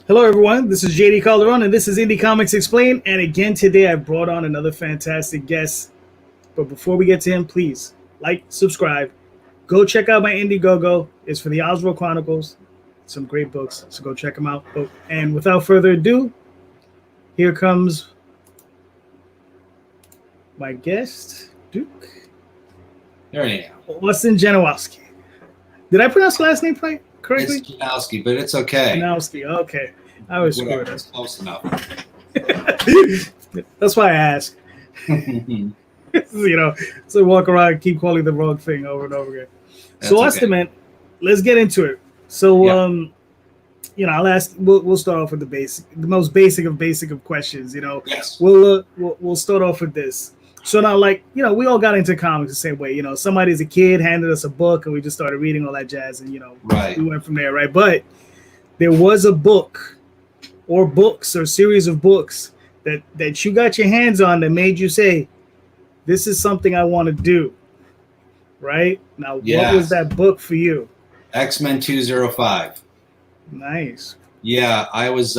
Hello, everyone. This is JD Calderon, and this is Indie Comics Explained. And again, today I brought on another fantastic guest. But before we get to him, please like, subscribe, go check out my Indiegogo. It's for the Oswald Chronicles. Some great books, so go check them out. And without further ado, here comes my guest, Duke. There you go. Austin Janowsky. Did I pronounce the last name correctly? It's Janowsky, but it's okay. Janowsky. Okay, I was screwed up. Close enough. That's why I ask. So walk around and keep calling the wrong thing over and over again. So Austin, man, let's get into it. So, I'll ask. We'll start off with the most basic of questions. Yes. We'll start off with this. So now, we all got into comics the same way. Somebody's a kid handed us a book and we just started reading all that jazz, and right. We went from there, right? But there was a book, or books, or series of books that you got your hands on that made you say, this is something I want to do, right? Now, What was that book for you? X-Men 205. Nice. Yeah, I was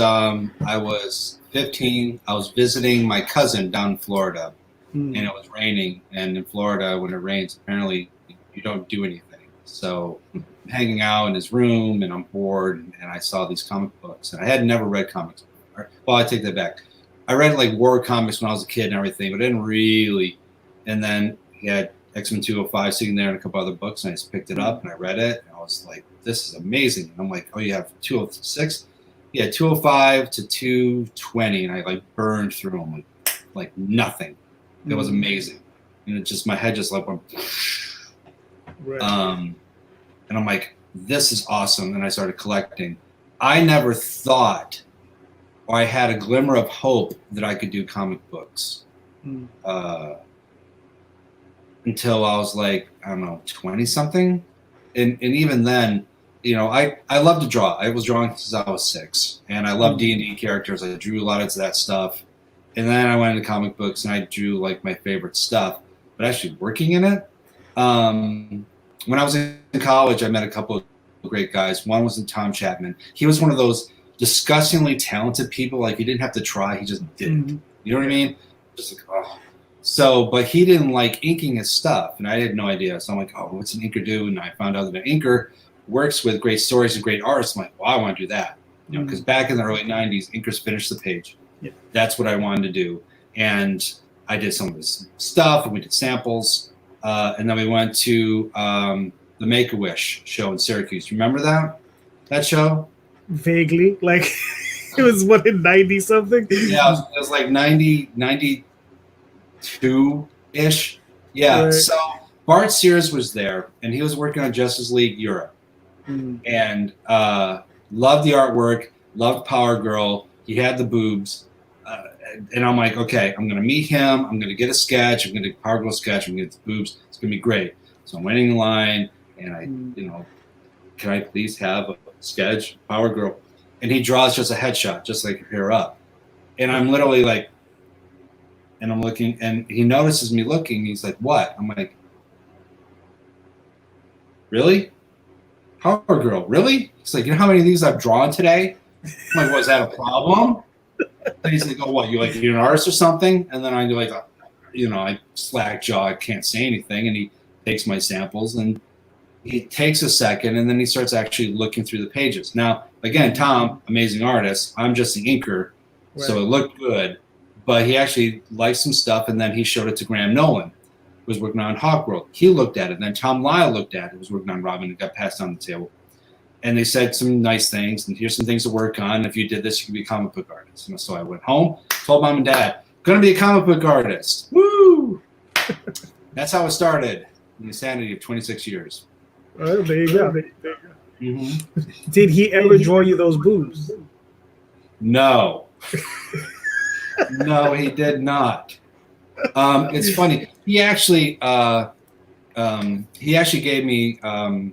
15. I was visiting my cousin down in Florida, and it was raining. And in Florida, when it rains, apparently you don't do anything. So I'm hanging out in his room, and I'm bored, and I saw these comic books. And I had never read comics before. Well, I take that back. I read like war comics when I was a kid and everything, but I didn't really. And then he had X-Men 205 sitting there and a couple other books, and I just picked it up and I read it. And I was like, this is amazing. And I'm like, oh, you have 206? Yeah, 205 to 220. And I like burned through them like nothing. It was amazing. And it just, my head just like went. Right. And I'm like, this is awesome. And I started collecting. I never thought, or I had a glimmer of hope that I could do comic books. Until I was like, I don't know, 20 something. And even then, I love to draw. I was drawing since I was 6, and I love D&D characters. I drew a lot of that stuff. And then I went into comic books and I drew like my favorite stuff, but actually working in it. When I was in college, I met a couple of great guys. One was Tom Chapman. He was one of those disgustingly talented people. Like, he didn't have to try. He just did it. You know what I mean? Just like, oh. So, but he didn't like inking his stuff, and I had no idea. So I'm like, oh, what's an inker do? And I found out that an inker works with great stories and great artists. I'm like, well, I want to do that. Because back in the early 90s, inkers finished the page. Yeah. That's what I wanted to do. And I did some of this stuff, and we did samples. And then we went to the Make-A-Wish show in Syracuse. Remember that show? Vaguely. Like, it was, what, in 90-something? Yeah, it was like 92-ish. Yeah. Right. So Bart Sears was there, and he was working on Justice League Europe. And loved the artwork, loved Power Girl. He had the boobs. And I'm like, okay, I'm going to meet him. I'm going to get a sketch. I'm going to get a Power Girl sketch. I'm going to get the boobs. It's going to be great. So I'm waiting in line, and can I please have a sketch, Power Girl? And he draws just a headshot, just like her up. And I'm literally like, and I'm looking, and he notices me looking. He's like, what? I'm like, really? Power Girl, really? He's like, you know how many of these I've drawn today? I'm like, was that a problem? And he's like, oh, what? You're an artist or something? And then I do like, I slack jaw. I can't say anything. And he takes my samples, and he takes a second, and then he starts actually looking through the pages. Now, again, Tom, amazing artist. I'm just the inker, right. So it looked good. But he actually liked some stuff, and then he showed it to Graham Nolan, who was working on Hawkworld. He looked at it. And then Tom Lyle looked at it, who was working on Robin, and got passed on the table. And they said some nice things, and here's some things to work on. If you did this, you could be a comic book artist. And so I went home, told Mom and Dad, going to be a comic book artist. Woo! That's how it started, in the insanity of 26 years. Oh, there you go. Did he ever draw you those boobs? No. No, he did not. It's funny. He actually gave me a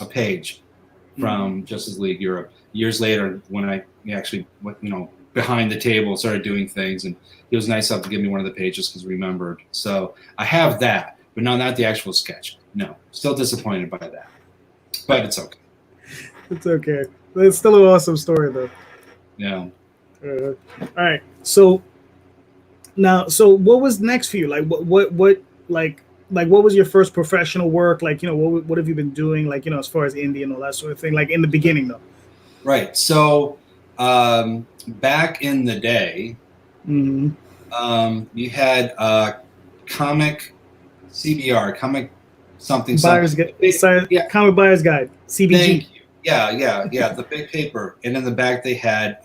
page from Justice League Europe years later, when I actually went, behind the table, started doing things, and he was nice enough to give me one of the pages because remembered. So I have that, but no, not the actual sketch. No, still disappointed by that, but it's okay. It's okay. It's still an awesome story, though. Yeah. All right. So now, so what was next for you? Like, like what was your first professional work? Like, what have you been doing? Like, as far as indie and all that sort of thing. Like in the beginning, though. Right. So back in the day, Mm-hmm. you had comic CBR, comic something Buyer's something. Guide, Yeah. Comic Buyer's Guide, CBG. Thank you. Yeah. The big paper, and in the back they had,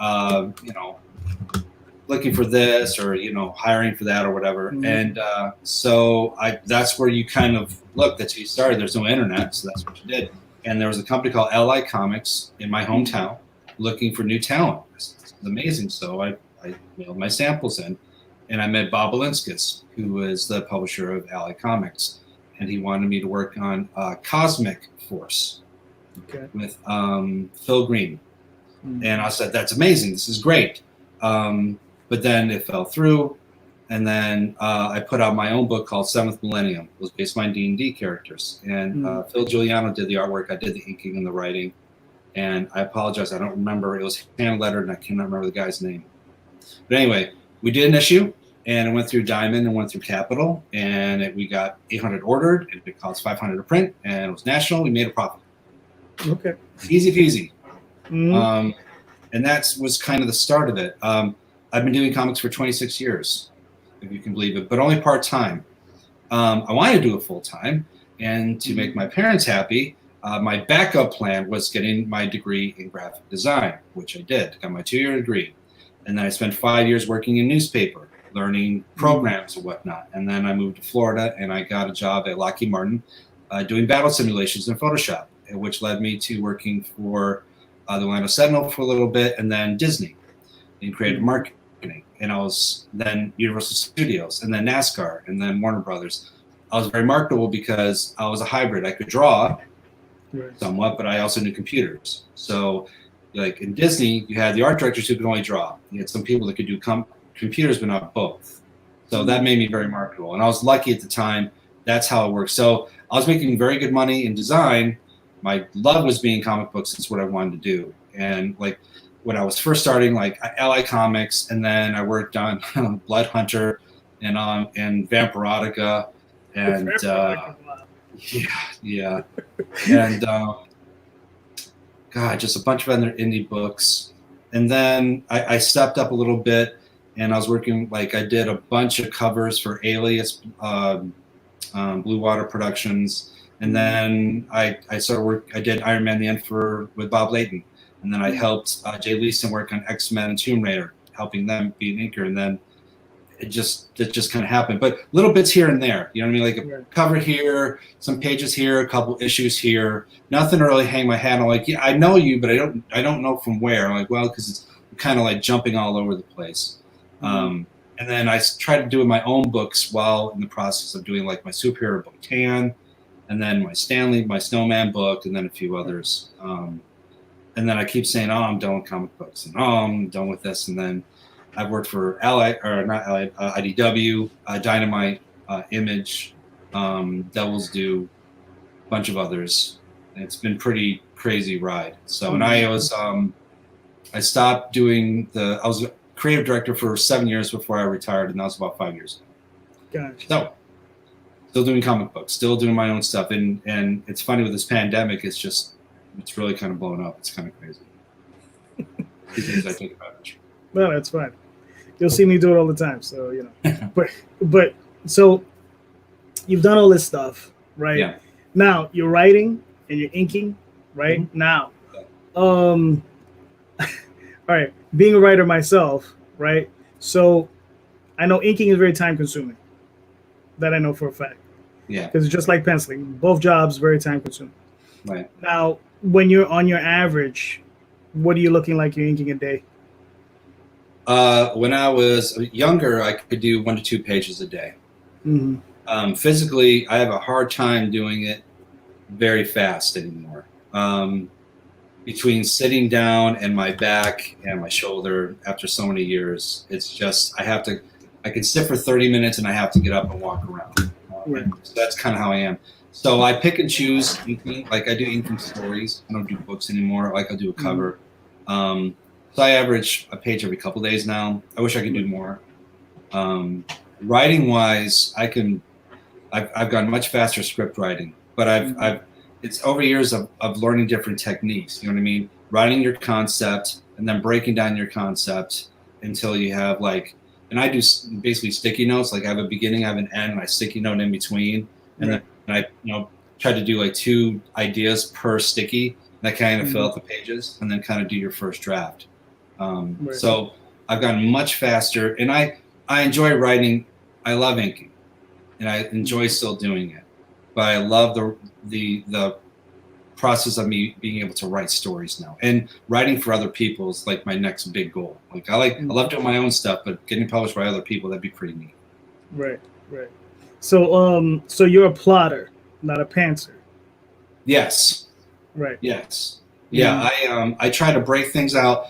looking for this or hiring for that or whatever. Mm-hmm. And so that's where you kind of look. That's how you started. There's no internet, so that's what you did. And there was a company called LI Comics in my hometown looking for new talent. This is amazing. So I mailed my samples in, and I met Bob Balinskis, who is the publisher of LI Comics, and he wanted me to work on Cosmic Force with Phil Green. Mm-hmm. And I said, that's amazing. This is great. But then it fell through, and then I put out my own book called Seventh Millennium. It was based on D&D characters, and Phil Giuliano did the artwork. I did the inking and the writing, and I apologize, I don't remember. It was hand lettered, and I cannot remember the guy's name. But anyway, we did an issue, and it went through Diamond and went through Capital, and we got 800 ordered, and it cost 500 to print, and it was national. We made a profit. Okay. Easy peasy. Mm-hmm. And that was kind of the start of it. I've been doing comics for 26 years, if you can believe it, but only part-time. I wanted to do it full-time, and to make my parents happy, my backup plan was getting my degree in graphic design, which I did. Got my 2-year degree. And then I spent 5 years working in newspaper, learning programs and whatnot. And then I moved to Florida, and I got a job at Lockheed Martin doing battle simulations in Photoshop, which led me to working for the Orlando Sentinel for a little bit, and then Disney in creative marketing. And I was then Universal Studios, and then NASCAR, and then Warner Brothers. I was very marketable because I was a hybrid. I could draw somewhat, but I also knew computers. So like in Disney, you had the art directors who could only draw. You had some people that could do computers, but not both. So that made me very marketable. And I was lucky at the time. That's how it worked. So I was making very good money in design. My love was being comic books. It's what I wanted to do. And like when I was first starting, like LI Comics, and then I worked on Blood Hunter and Vampirotica, and yeah, and God, just a bunch of other indie books. And then I stepped up a little bit, and I was working, like I did a bunch of covers for Alias, Blue Water Productions. And then I started work. I did Iron Man: The Emperor with Bob Layton, and then I helped Jay Leeson work on X-Men and Tomb Raider, helping them be an inker. And then it just kind of happened, but little bits here and there. You know what I mean? Like a cover here, some pages here, a couple issues here. Nothing to really hang my hat on. Like, yeah, I know you, but I don't know from where. I'm like, well, because it's kind of like jumping all over the place. And then I tried to do my own books while in the process of doing like my superhero book Tan, and then my Stanley, my Snowman book, and then a few others. And then I keep saying, oh, I'm done with comic books, and oh, I'm done with this. And then I've worked for IDW, Dynamite, Image, Devil's Due, a bunch of others. And it's been pretty crazy ride. So, and I stopped doing I was a creative director for 7 years before I retired, and that was about 5 years ago. Gotcha. So, still doing comic books, still doing my own stuff. And it's funny with this pandemic, it's really kind of blown up. It's kind of crazy. The things I think about it. No, that's fine. You'll see me do it all the time. So, but so you've done all this stuff, right? Yeah. Now you're writing and you're inking, right? Mm-hmm. Now, all right, being a writer myself, right? So I know inking is very time consuming. That I know for a fact. Yeah. Because it's just like penciling. Both jobs very time consuming. Right. Now, when you're on your average, what are you looking like you're inking a day? When I was younger, I could do 1 to 2 pages a day. Mm-hmm. Physically, I have a hard time doing it very fast anymore. Between sitting down and my back and my shoulder after so many years, it's just, I can sit for 30 minutes and I have to get up and walk around. So that's kind of how I am. So I pick and choose inking. Like I do inking stories. I don't do books anymore. Like I'll do a cover. So I average a page every couple days now. I wish I could do more. Writing wise, I've gotten much faster script writing, but it's over years of learning different techniques. You know what I mean? Writing your concept and then breaking down your concept until you have and I do basically sticky notes. Like I have a beginning, I have an end, and I sticky note in between, and then I try to do 2 ideas per sticky. That kind of fill out the pages, and then kind of do your first draft. So I've gotten much faster, and I enjoy writing. I love inking, and I enjoy still doing it. But I love the process of me being able to write stories now, and writing for other people is like my next big goal. I love doing my own stuff, but getting published by other people, that'd be pretty neat. Right. So you're a plotter, not a pantser. Yes. Right. Yes. Yeah. I try to break things out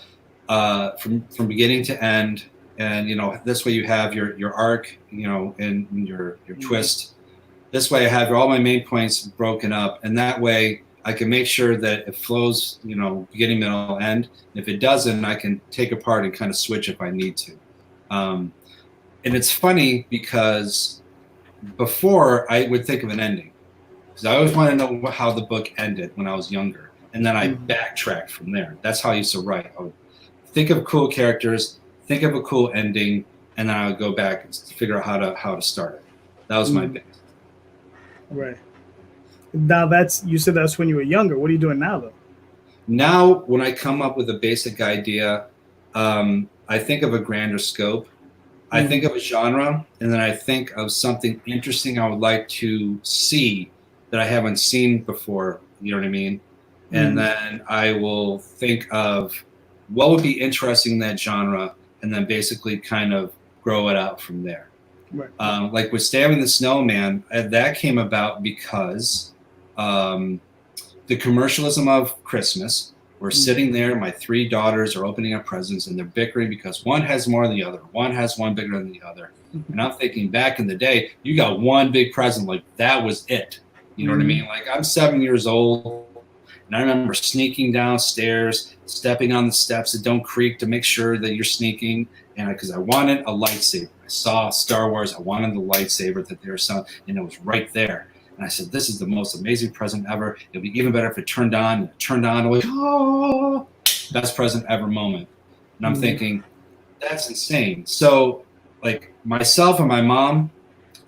from beginning to end, and this way you have your arc, and your twist. This way I have all my main points broken up, and that way I can make sure that it flows, beginning, middle, end. If it doesn't, I can take apart and kind of switch if I need to. And it's funny because before I would think of an ending, because I always want to know how the book ended when I was younger, and then I backtracked from there. That's how I used to write. I would think of cool characters, think of a cool ending, and then I would go back and figure out how to start it. That was my big. Right. Now you said that's when you were younger. What are you doing now, though? Now, when I come up with a basic idea, I think of a grander scope. I think of a genre, and then I think of something interesting I would like to see that I haven't seen before. You know what I mean? And then I will think of what would be interesting in that genre, and then basically kind of grow it out from there. Right. Like with Stabbing the Snowman, that came about because the commercialism of Christmas. We're sitting there, my 3 daughters are opening up presents, and they're bickering because one has more than the other. One has one bigger than the other. And I'm thinking, back in the day, you got one big present, that was it. You know what I mean? I'm 7 years old, and I remember sneaking downstairs, stepping on the steps that don't creak to make sure that you're sneaking, and because I wanted a lightsaber. I saw Star Wars, I wanted the lightsaber that they were selling, and it was right there. And I said, this is the most amazing present ever. It'll be even better if it turned on. And it turned on. Oh, best present ever moment. And I'm thinking, that's insane. So, myself and my mom,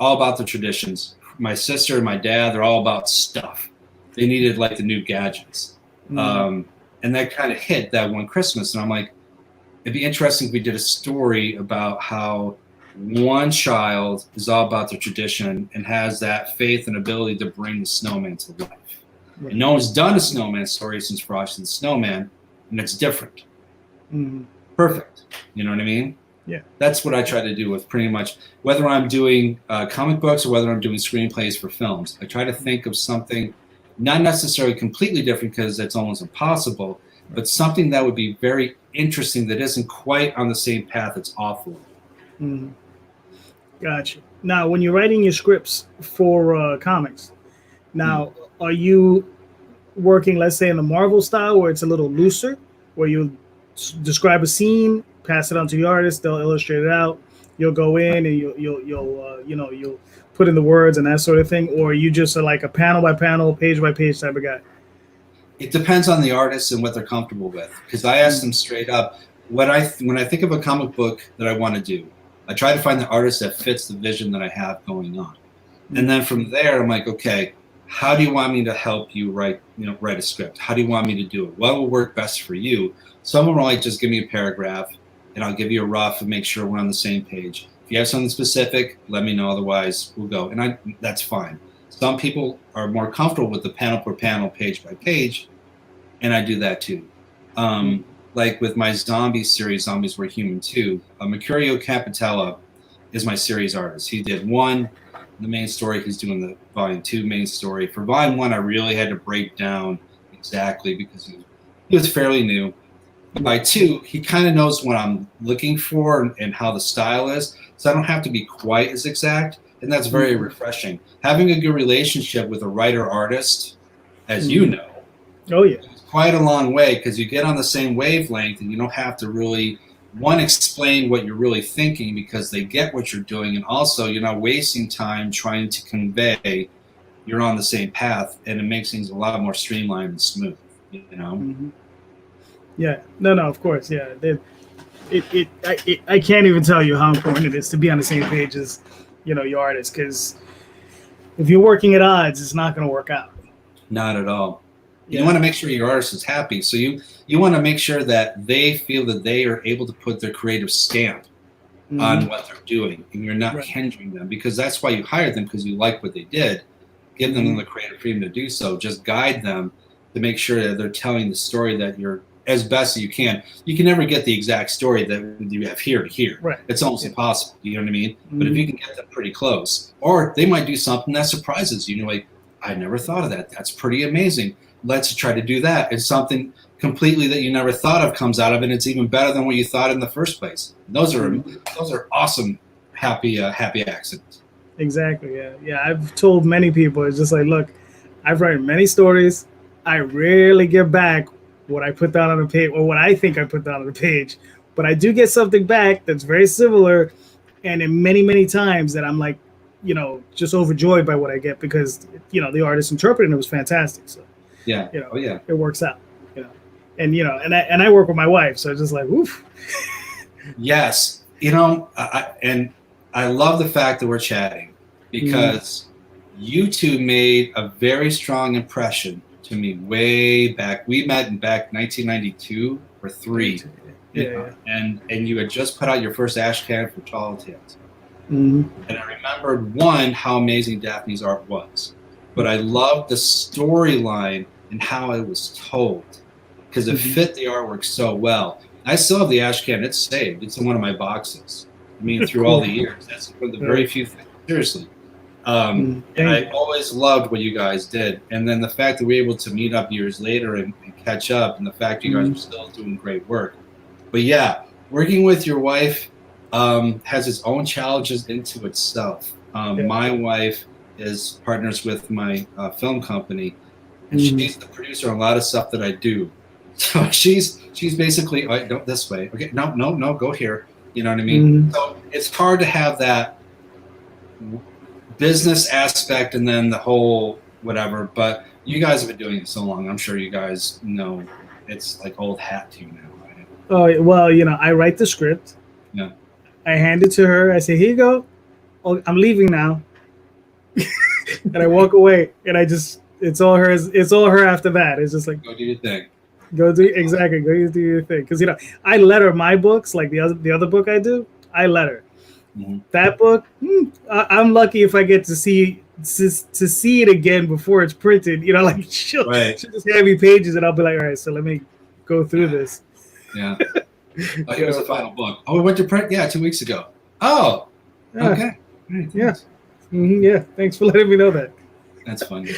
all about the traditions. My sister and my dad, they're all about stuff. They needed the new gadgets. And that kind of hit that one Christmas. And I'm like, it'd be interesting if we did a story about how one child is all about the tradition and has that faith and ability to bring the snowman to life. Right. And no one's done a snowman story since Frosty the Snowman, and it's different. Perfect. You know what I mean? Yeah. That's what I try to do with pretty much, whether I'm doing comic books or whether I'm doing screenplays for films. I try to think of something not necessarily completely different because that's almost impossible, but something that would be very interesting that isn't quite on the same path it's awful. Gotcha. Now, when you're writing your scripts for comics, now are you working, let's say, in the Marvel style, where it's a little looser, where you describe a scene, pass it on to the artist, they'll illustrate it out, you'll go in and you'll put in the words and that sort of thing, or you just are like a panel by panel, page by page type of guy? It depends on the artist and what they're comfortable with. Because I ask them straight up, when I think of a comic book that I want to do, I try to find the artist that fits the vision that I have going on. And then from there, I'm like, okay, how do you want me to help you write a script? How do you want me to do it? What will work best for you? Some will just give me a paragraph, and I'll give you a rough and make sure we're on the same page. If you have something specific, let me know. Otherwise, we'll go. And that's fine. Some people are more comfortable with the panel per panel, page by page, and I do that too. Like with my zombie series, Zombies Were Human too, Mercurio Capitella is my series artist. He did 1, the main story. He's doing the volume 2 main story. For volume 1, I really had to break down exactly because he was fairly new. By 2, he kind of knows what I'm looking for and how the style is, so I don't have to be quite as exact, and that's very refreshing. Having a good relationship with a writer-artist, as you know, oh yeah, is quite a long way because you get on the same wavelength and you don't have to really explain what you're really thinking because they get what you're doing, and also you're not wasting time trying to convey you're on the same path, and it makes things a lot more streamlined and smooth, you know. Mm-hmm. Yeah, no, of course, yeah. I can't even tell you how important it is to be on the same page as, your artist, because if you're working at odds, it's not going to work out. Not at all. You want to make sure your artist is happy, so you want to make sure that they feel that they are able to put their creative stamp on what they're doing, and you're not hindering them, because that's why you hired them, because you like what they did. Give them the creative freedom to do so. Just guide them to make sure that they're telling the story that you're as best as you can. You can never get the exact story that you have here to here. Right. It's almost impossible. You know what I mean? But if you can get them pretty close, or they might do something that surprises you. You know, like, I never thought of that. That's pretty amazing. Let's try to do that. It's something completely that you never thought of comes out of it, and it's even better than what you thought in the first place. Those are awesome, happy accidents. Exactly. Yeah. I've told many people, it's just like, look, I've written many stories. I rarely get back what I put down on the page, or what I think I put down on the page, but I do get something back that's very similar, and in many times that I'm like, just overjoyed by what I get, because the artist interpreting it was fantastic. So yeah, it works out. And I work with my wife, so it's just like, oof. Yes, I love the fact that we're chatting, because you two made a very strong impression to me way back. We met in back 1992 or 3. Yeah. And you had just put out your first Ash Can for Tall Tales. And I remembered, one, how amazing Daphne's art was, but I loved the storyline and how it was told, because it fit the artwork so well. I still have the Ash Can. It's saved. It's in one of my boxes. I mean, through all the years. That's one of the very few things. Seriously. And I always loved what you guys did. And then the fact that we were able to meet up years later and catch up, and the fact you guys are still doing great work. But yeah, working with your wife has its own challenges into itself. My wife is partners with my film company, and she's the producer on a lot of stuff that I do. So she's basically, all right, no, this way. Okay, no, go here. You know what I mean? So it's hard to have that business aspect and then the whole whatever. But you guys have been doing it so long. I'm sure you guys know it's like old hat to you now, right? Oh, well, I write the script. Yeah. I hand it to her. I say, here you go. Oh, I'm leaving now. And I walk away, and it's all her. It's all her after that. It's just like, go do your thing. Go do your thing. Because I letter my books, like the other book I do. I letter that book. I'm lucky if I get to see it again before it's printed. Like she'll just hand me pages, and I'll be like, all right, so let me go through this. Yeah. Here's the final book. Oh, we went to print. Yeah, 2 weeks ago. Oh. Okay. Right, yeah. Yeah. Thanks for letting me know that. That's fun.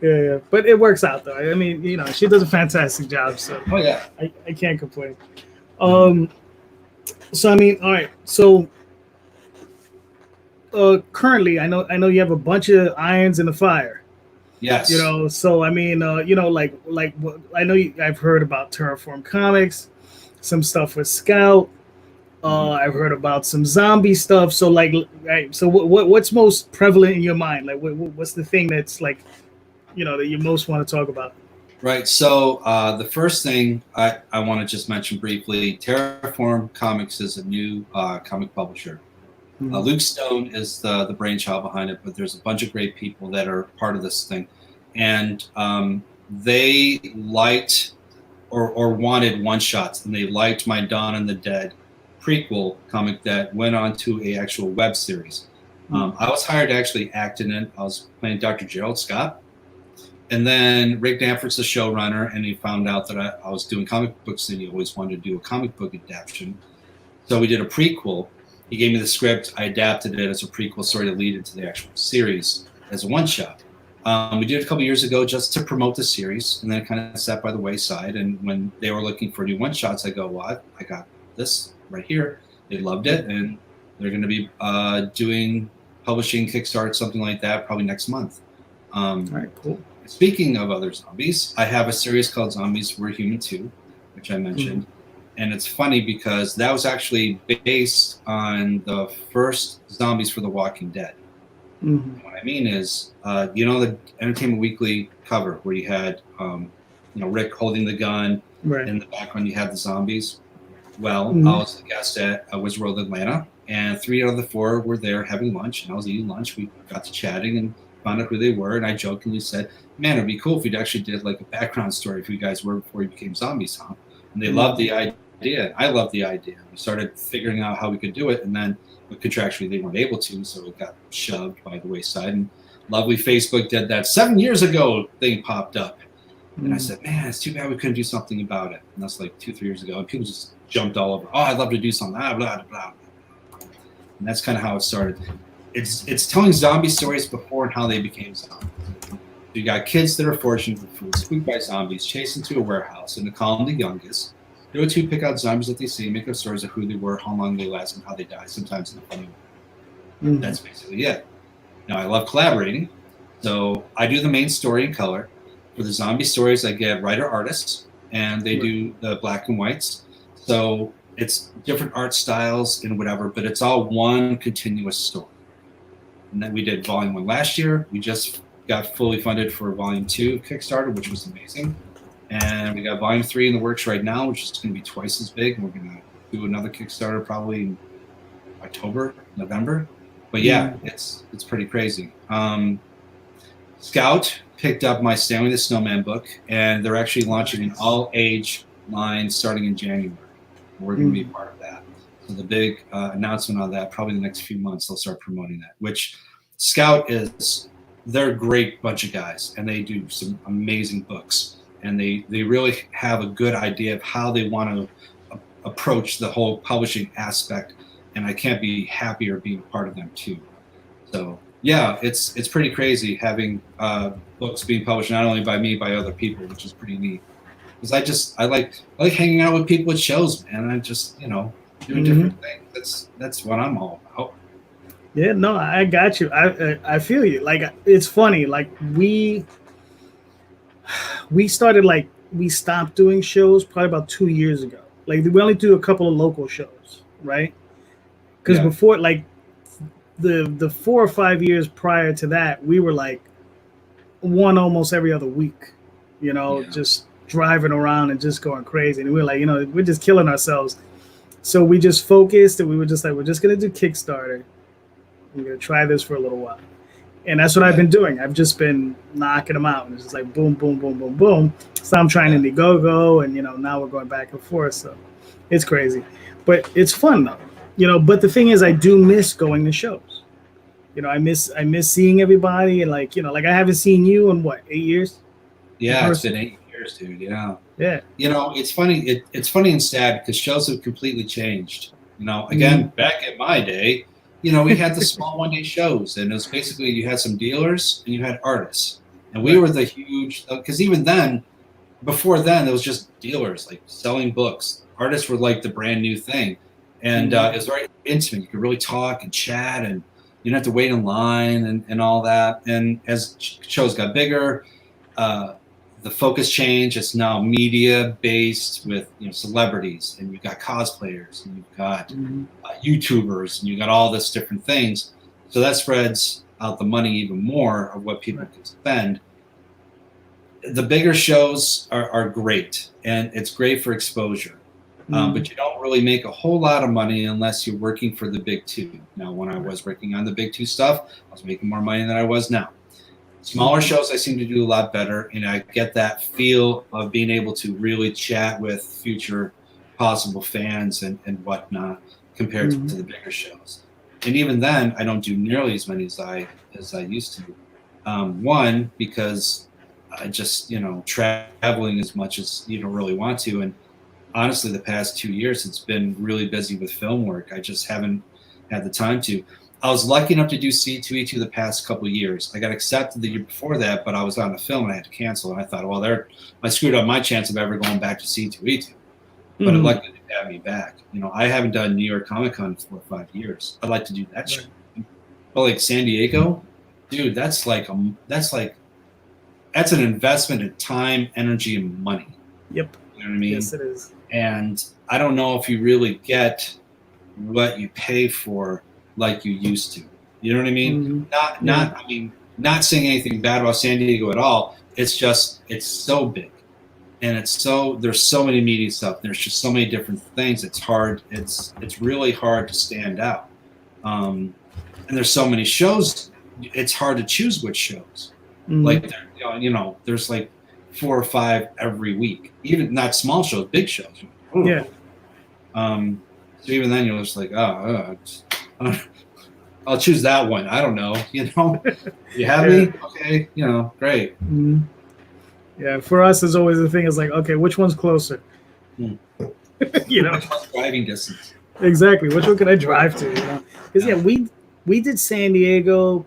Yeah. But it works out, though. I mean, she does a fantastic job. So. Oh yeah. I can't complain. So I mean, all right. So currently, I know you have a bunch of irons in the fire. Yes. So I mean, like I know I've heard about Terraform Comics, some stuff with Scout. I've heard about some zombie stuff. So so what's most prevalent in your mind? Like, what's the thing that's like, that you most want to talk about? Right. So the first thing I want to just mention briefly, Terraform Comics is a new comic publisher. Luke Stone is the brainchild behind it, but there's a bunch of great people that are part of this thing, and they liked or wanted one shots, and they liked my Dawn of the Dead prequel comic that went on to a actual web series. I was hired to actually act in it. I was playing Dr. Gerald Scott. And then Rick Danforth's the showrunner, and he found out that I was doing comic books, and he always wanted to do a comic book adaptation. So we did a prequel. He gave me the script. I adapted it as a prequel story to lead into the actual series as a one-shot. We did it a couple years ago just to promote the series, and then it kind of sat by the wayside. And when they were looking for new one-shots, I go, well, I got this right here. They loved it, and they're going to be doing publishing, Kickstarter, something like that, probably next month. All right, cool. speaking of other zombies, I have a series called Zombies Were Human Too, which I mentioned. And it's funny because that was actually based on the first Zombies for the Walking Dead. What I mean is, the Entertainment Weekly cover where you had, Rick holding the gun. Right. In the background, you had the zombies. Well, I was the guest at Wizard World Atlanta, and 3 out of the 4 were there having lunch, and I was eating lunch. We got to chatting and found out who they were, and I jokingly said, "Man, it'd be cool if we'd actually did like a background story of who you guys were before you became zombies, huh?" And they loved the idea. I loved the idea. We started figuring out how we could do it, and then contractually they weren't able to, so it got shoved by the wayside. And lovely Facebook did that 7 years ago thing popped up. And I said, man, it's too bad we couldn't do something about it. And that's like 2-3 years ago. And people just jumped all over. Oh, I'd love to do something. Blah, blah, blah. And that's kind of how it started. It's telling zombie stories before and how they became zombies. So you got kids that are fortunate for food, spooked by zombies, chased into a warehouse, and to call them the youngest. Go to pick out zombies that they see, make up stories of who they were, how long they last, and how they die, sometimes in a funny way. That's basically it. Now, I love collaborating. So I do the main story in color. For the zombie stories, I get writer-artists, and they do the black and whites. So it's different art styles and whatever, but it's all one continuous story. And then we did Volume 1 last year. We just got fully funded for Volume 2 Kickstarter, which was amazing. And we got Volume 3 in the works right now, which is going to be twice as big. And we're going to do another Kickstarter probably in October, November. But yeah, it's pretty crazy. Scout picked up my Stanley the Snowman book, and they're actually launching an all-age line starting in January. We're going to be part of that. So the big announcement on that, probably in the next few months, they'll start promoting that, which Scout they're a great bunch of guys, and they do some amazing books. And they really have a good idea of how they want to approach the whole publishing aspect, and I can't be happier being part of them too. So yeah, it's pretty crazy having books being published not only by me, by other people, which is pretty neat. Because I like hanging out with people at shows, man. I just doing different things. That's what I'm all about. Yeah, no, I got you. I feel you. Like, it's funny. Like we started, like, we stopped doing shows probably about 2 years ago. Like, we only do a couple of local shows, right? Because before, like, the 4 or 5 years prior to that, we were like one almost every other week, just driving around and just going crazy. And we were like, we're just killing ourselves. So we just focused, and we were just like, we're just going to do Kickstarter. We're going to try this for a little while. And that's what I've been doing. I've just been knocking them out. And it's just like boom, boom, boom, boom, boom. So I'm trying Indiegogo, and, now we're going back and forth. So it's crazy. But it's fun, though. But the thing is, I do miss going to shows. I miss seeing everybody. And, like, like I haven't seen you in, what, 8 years? Yeah, it's been 8 years, dude. Yeah. Yeah. It's funny. It's funny and sad because shows have completely changed. Again, back in my day, we had the small one-day shows, and it was basically you had some dealers and you had artists. And we were the huge, because even then, before then, it was just dealers, like selling books. Artists were like the brand new thing. And it was very intimate. You could really talk and chat, and you didn't have to wait in line and all that. And as shows got bigger, the focus changed. It's now media-based with celebrities, and you've got cosplayers, and you've got YouTubers, and you've got all this different things. So that spreads out the money even more of what people can spend. The bigger shows are great, and it's great for exposure. But you don't really make a whole lot of money unless you're working for the big two. Now, when I was working on the big two stuff, I was making more money than I was now. Smaller shows I seem to do a lot better, and I get that feel of being able to really chat with future possible fans and whatnot compared to the bigger shows. And even then, I don't do nearly as many as I used to. One, because I just traveling as much as you don't really want to, and honestly, the past 2 years, it's been really busy with film work. I just haven't had the time to. I was lucky enough to do C2E2 the past couple of years. I got accepted the year before that, but I was on a film and I had to cancel. And I thought, well, I screwed up my chance of ever going back to C2E2. But I'd like to have me back. I haven't done New York Comic Con in 4 or 5 years. I'd like to do that shit. But like San Diego, dude, that's like that's an investment in time, energy, and money. Yep. You know what I mean? Yes, it is. And I don't know if you really get what you pay for like you used to. You know what I mean? Not saying anything bad about San Diego at all. It's just it's so big, and there's so many media stuff. There's just so many different things. It's hard. It's really hard to stand out. And there's so many shows. It's hard to choose which shows. Like there's like 4 or 5 every week. Even not small shows, big shows. Ooh. Yeah. So even then, you're just like, I'll choose that one. I don't know. You have me? Okay. Great. Mm-hmm. Yeah. For us, it's always the thing is like, okay, which one's closer? Which one's driving distance? Exactly. Which one can I drive to? Because we did San Diego,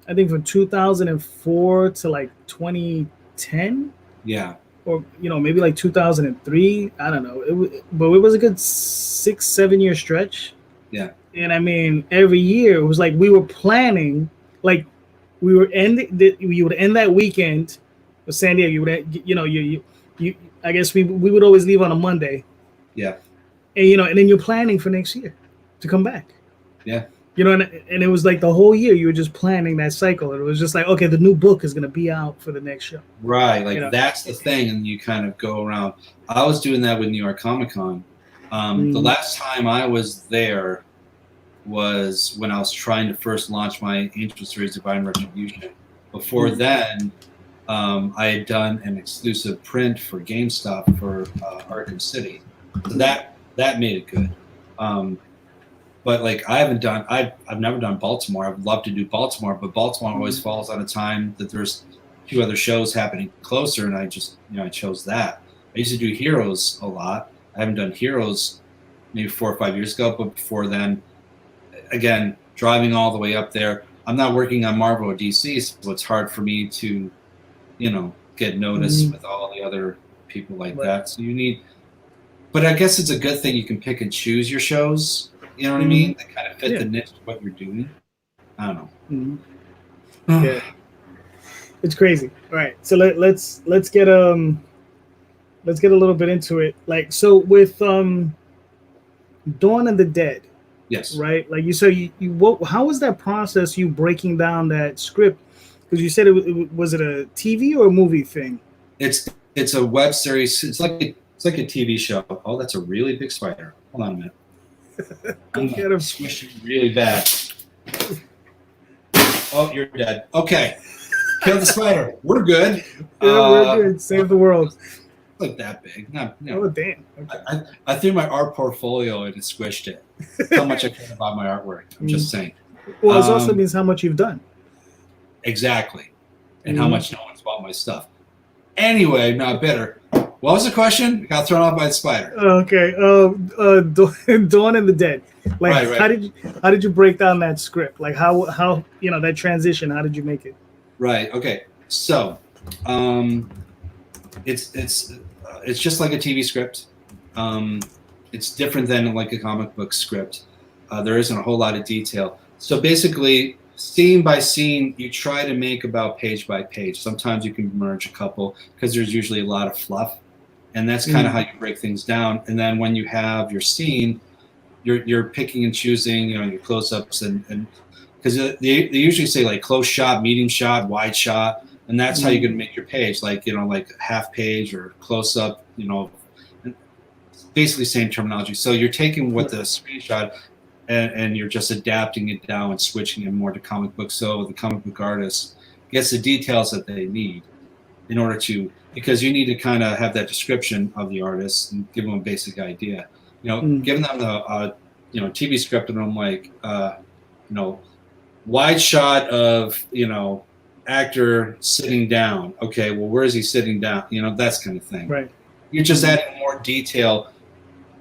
I think from 2004 to like 2010. Yeah. Or maybe like 2003. I don't know. But it was a good 6-7 year stretch. Yeah. And I mean, every year it was like we were planning, like we would end that weekend with San Diego. You would, I guess we would always leave on a Monday. Yeah. And then you're planning for next year to come back. Yeah. And it was like the whole year you were just planning that cycle. It was just like, okay, the new book is going to be out for the next show. Right. Like that's the thing. And you kind of go around. I was doing that with New York Comic Con. The last time I was there was when I was trying to first launch my Angel Series Divine Retribution. Before then, I had done an exclusive print for GameStop for Arkham City. So that made it good. But like I've never done Baltimore. I would love to do Baltimore, but Baltimore always falls on a time that there's 2 other shows happening closer, and I just I chose that. I used to do Heroes a lot. I haven't done Heroes maybe 4 or 5 years ago, but before then, again, driving all the way up there. I'm not working on Marvel or DC, so it's hard for me to, get noticed with all the other people like that. So you need, but I guess it's a good thing you can pick and choose your shows. You know what I mean? That kind of fit the niche of what you're doing. I don't know. Yeah, it's crazy. All right, so let's get a little bit into it. Like, so with Dawn of the Dead. Yes. Right. Like you said, how was that process? You breaking down that script because you said was it a TV or a movie thing? It's a web series. It's like a TV show. Oh, that's a really big spider. Hold on a minute. Go get him. Squishing really bad. Oh, you're dead. Okay. Kill the spider. We're good. Yeah, we're good. Save the world. Like that big. Oh, damn. Okay. I threw my art portfolio and it squished it. That's how much I care about my artwork. I'm just saying. Well, it also means how much you've done. Exactly. And how much no one's bought my stuff. Anyway, not bitter. What was the question? Got thrown off by the spider. Okay. Dawn of the Dead. Like, right. How did you break down that script? Like, how that transition? How did you make it? Right. Okay. So, it's just like a TV script. It's different than like a comic book script. There isn't a whole lot of detail. So basically, scene by scene, you try to make about page by page. Sometimes you can merge a couple because there's usually a lot of fluff. And that's kind of how you break things down. And then when you have your scene, you're picking and choosing, your close-ups and because they usually say like close shot, medium shot, wide shot, and that's how you're going to make your page, like like half page or close-up, basically same terminology. So you're taking what the screenshot and you're just adapting it down and switching it more to comic book. So the comic book artist gets the details that they need in order to, because you need to kind of have that description of the artist and give them a basic idea. Giving them the TV script, and I'm like, wide shot of actor sitting down. Okay, well, where is he sitting down? That kind of thing. Right. You're just adding more detail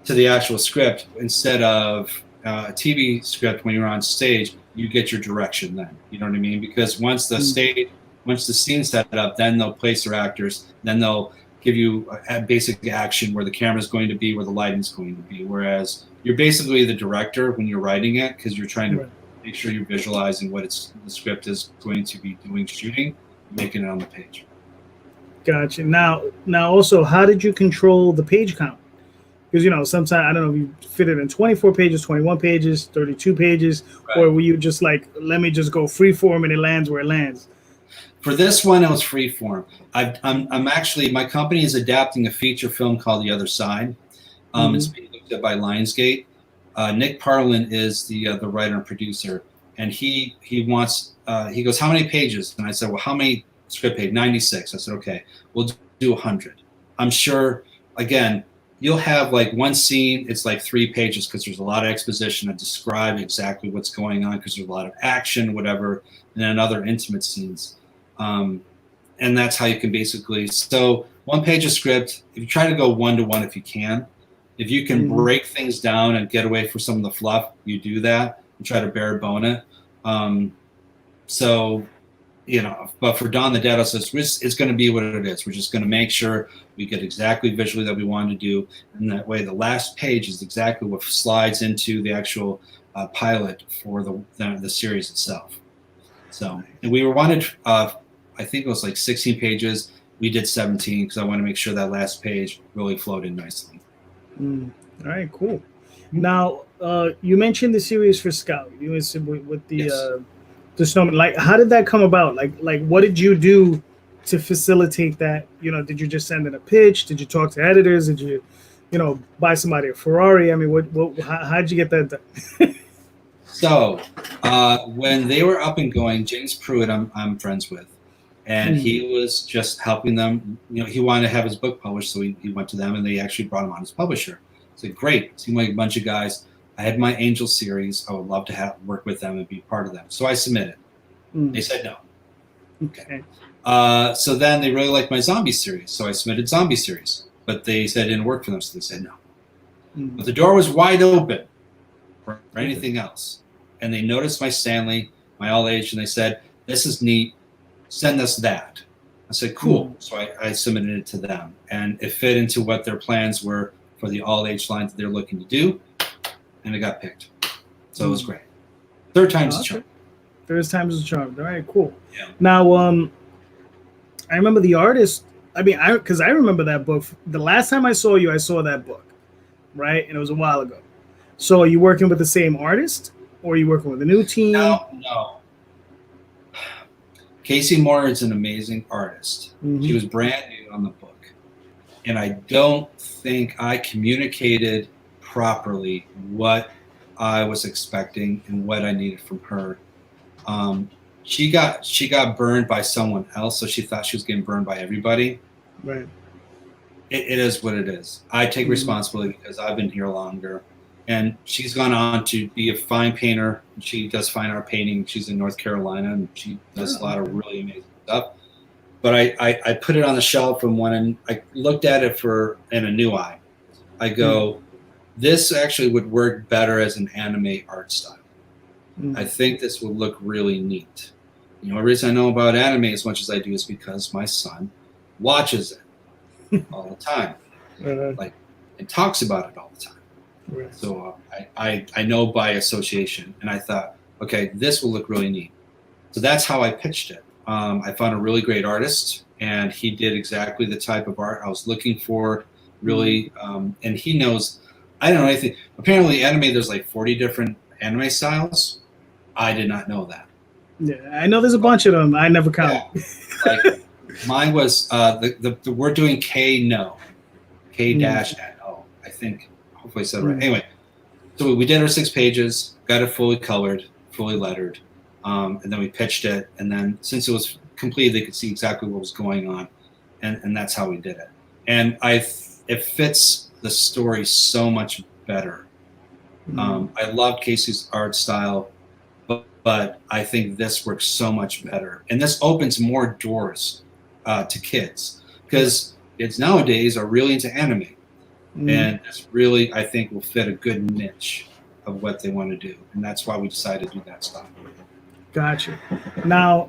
to the actual script instead of a TV script. When you're on stage, you get your direction then. You know what I mean? Because once the scene's set up, then they'll place their actors. Then they'll give you a basic action where the camera's going to be, where the lighting's going to be. Whereas you're basically the director when you're writing it, because you're trying to make sure you're visualizing what the script is going to be doing shooting. making it on the page. Gotcha. Now, also, how did you control the page count? Because, sometimes, I don't know, if you fit it in 24 pages, 21 pages, 32 pages, Right. or were you just like, let me just go free form and it lands where it lands? For this one, it was free form. I'm actually, my company is adapting a feature film called The Other Side. It's being looked at by Lionsgate. Nick Parlin is the writer and producer, and he wants, he goes, how many pages? And I said, well, how many script pages? 96. I said, okay, we'll do 100. I'm sure, again, you'll have like one scene, it's like 3 pages because there's a lot of exposition to describe exactly what's going on because there's a lot of action, whatever, and then other intimate scenes. And that's how you can basically, so 1 page of script, if you try to go 1-to-1 if you can. If you can break things down and get away from some of the fluff, you do that and try to bare bone it. But for Dawn of the Dead, it's going to be what it is. We're just going to make sure we get exactly visually that we want to do. And that way, the last page is exactly what slides into the actual pilot for the series itself. So, and we wanted, I think it was like 16 pages. We did 17 because I want to make sure that last page really flowed in nicely. All right, cool. Now, you mentioned the series for Scout. You with the Yes. The Snowman. Like, how did that come about? Like, what did you do to facilitate that? Did you just send in a pitch? Did you talk to editors? Did you, buy somebody a Ferrari? I mean, how'd you get that done? So, when they were up and going, James Pruitt, I'm friends with, and he was just helping them. He wanted to have his book published, so he went to them, and they actually brought him on as publisher. I said, great. Seemed like a bunch of guys. I had my Angel series. I would love to work with them and be part of them. So I submitted. They said no. Okay. So then they really liked my zombie series, so I submitted zombie series, but they said it didn't work for them, so they said no. But the door was wide open for anything else. And they noticed my Stanley, my all age, and they said, this is neat, send us that. I said, cool. So I submitted it to them, and it fit into what their plans were for the all age line that they're looking to do, and it got picked. So it was great. Third time's the charm. Third time's the charm. All right, cool. Yeah. Now, I remember the artist. I mean, because I remember that book. The last time I saw you, I saw that book, right? And it was a while ago. So are you working with the same artist, or are you working with a new team? No. Casey Moore is an amazing artist. She was brand new on the book. And I don't think I communicated properly what I was expecting and what I needed from her. She got burned by someone else, so she thought she was getting burned by everybody. Right. It is what it is. I take responsibility because I've been here longer. And she's gone on to be a fine painter. She does fine art painting. She's in North Carolina, and she does a lot of really amazing stuff. But I put it on the shelf from one, and I looked at it in a new eye. I go, this actually would work better as an anime art style. I think this would look really neat. The reason I know about anime as much as I do is because my son watches it all the time, and talks about it all the time. Right. So I know by association, and I thought, okay, this will look really neat. So that's how I pitched it. I found a really great artist, and he did exactly the type of art I was looking for. Really, and he knows. I don't know anything. Apparently, anime, there's like 40 different anime styles. I did not know that. Yeah, I know there's a bunch of them. I never counted. Yeah. Like mine was we're doing K-No, K-N-O. I think. Hopefully I said it right. Anyway, so we did our 6 pages, got it fully colored, fully lettered, and then we pitched it. And then since it was complete, they could see exactly what was going on, and that's how we did it. And it fits the story so much better. I love Casey's art style, but I think this works so much better. And this opens more doors to kids, because kids nowadays are really into anime. And this really, I think, will fit a good niche of what they want to do. And that's why we decided to do that stuff. Gotcha. Now,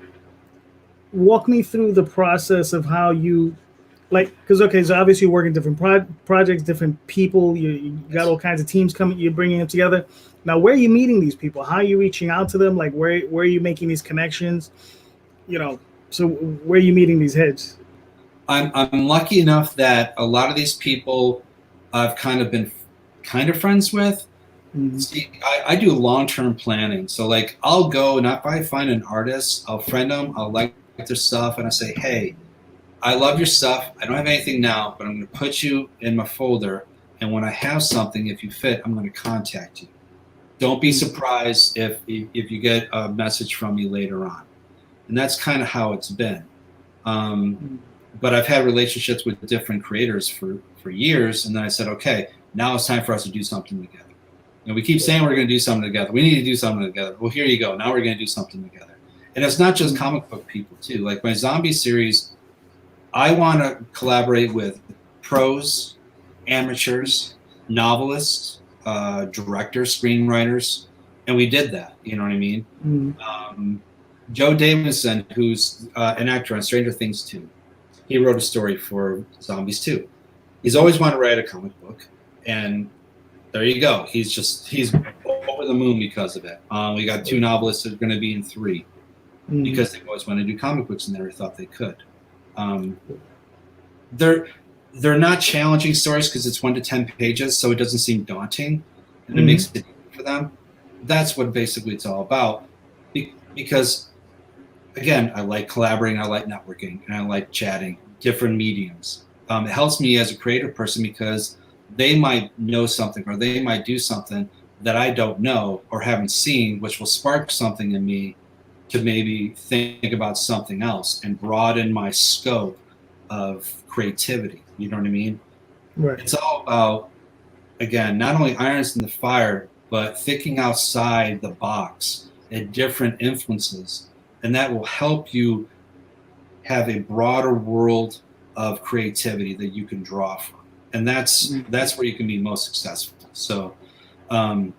walk me through the process of how you, because, so obviously you're working different projects, different people. You got all kinds of teams coming, you're bringing them together. Now, where are you meeting these people? How are you reaching out to them? Like, where are you making these connections? So where are you meeting these heads? I'm lucky enough that a lot of these people I've kind of been kind of friends with. Mm-hmm. See, I do long-term planning. So like I'll go and if I find an artist, I'll friend them, I'll like their stuff, and I say, hey, I love your stuff. I don't have anything now, but I'm going to put you in my folder. And when I have something, if you fit, I'm going to contact you. Don't be surprised if you get a message from me later on. And that's kind of how it's been. But I've had relationships with different creators for years. And then I said, okay, now it's time for us to do something together. And we keep saying we're going to do something together. We need to do something together. Well, here you go. Now we're going to do something together. And it's not just comic book people, too. Like my zombie series, I want to collaborate with pros, amateurs, novelists, directors, screenwriters. And we did that. You know what I mean? Joe Davidson, who's an actor on Stranger Things 2, he wrote a story for Zombies 2. He's always wanted to write a comic book. And there you go. He's over the moon because of it. We got 2 novelists that are going to be in 3 because they always wanted to do comic books and never thought they could. They're not challenging stories because it's 1 to 10 pages, so it doesn't seem daunting, and it makes it easy for them. That's what basically it's all about. Because, again, I like collaborating, I like networking, and I like chatting, different mediums. It helps me as a creative person because they might know something or they might do something that I don't know or haven't seen, which will spark something in me to maybe think about something else and broaden my scope of creativity. You know what I mean? Right. It's all about, again, not only irons in the fire, but thinking outside the box and different influences. And that will help you have a broader world of creativity that you can draw from. And that's where you can be most successful. So I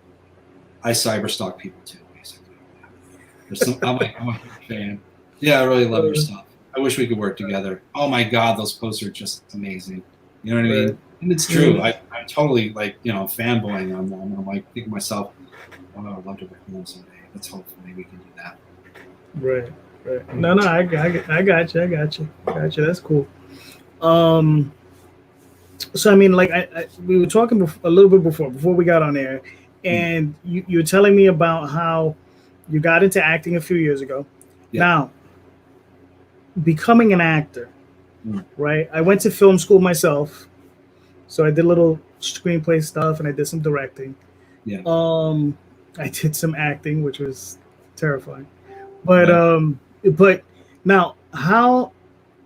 cyberstalk people too, basically. I'm a fan. Yeah, I really love your stuff. I wish we could work together. Oh my God, those posts are just amazing. You know what I mean? And it's true. I'm totally fanboying on them. I'm like thinking to myself, oh, I'd love to work with them someday. Let's hopefully we can do that. Right. No, I got you. That's cool. So I mean, like we were talking a little bit before we got on air, and you were telling me about how you got into acting a few years ago. Yeah. Now, becoming an actor, right? I went to film school myself, so I did a little screenplay stuff and I did some directing. Yeah. I did some acting, which was terrifying, but now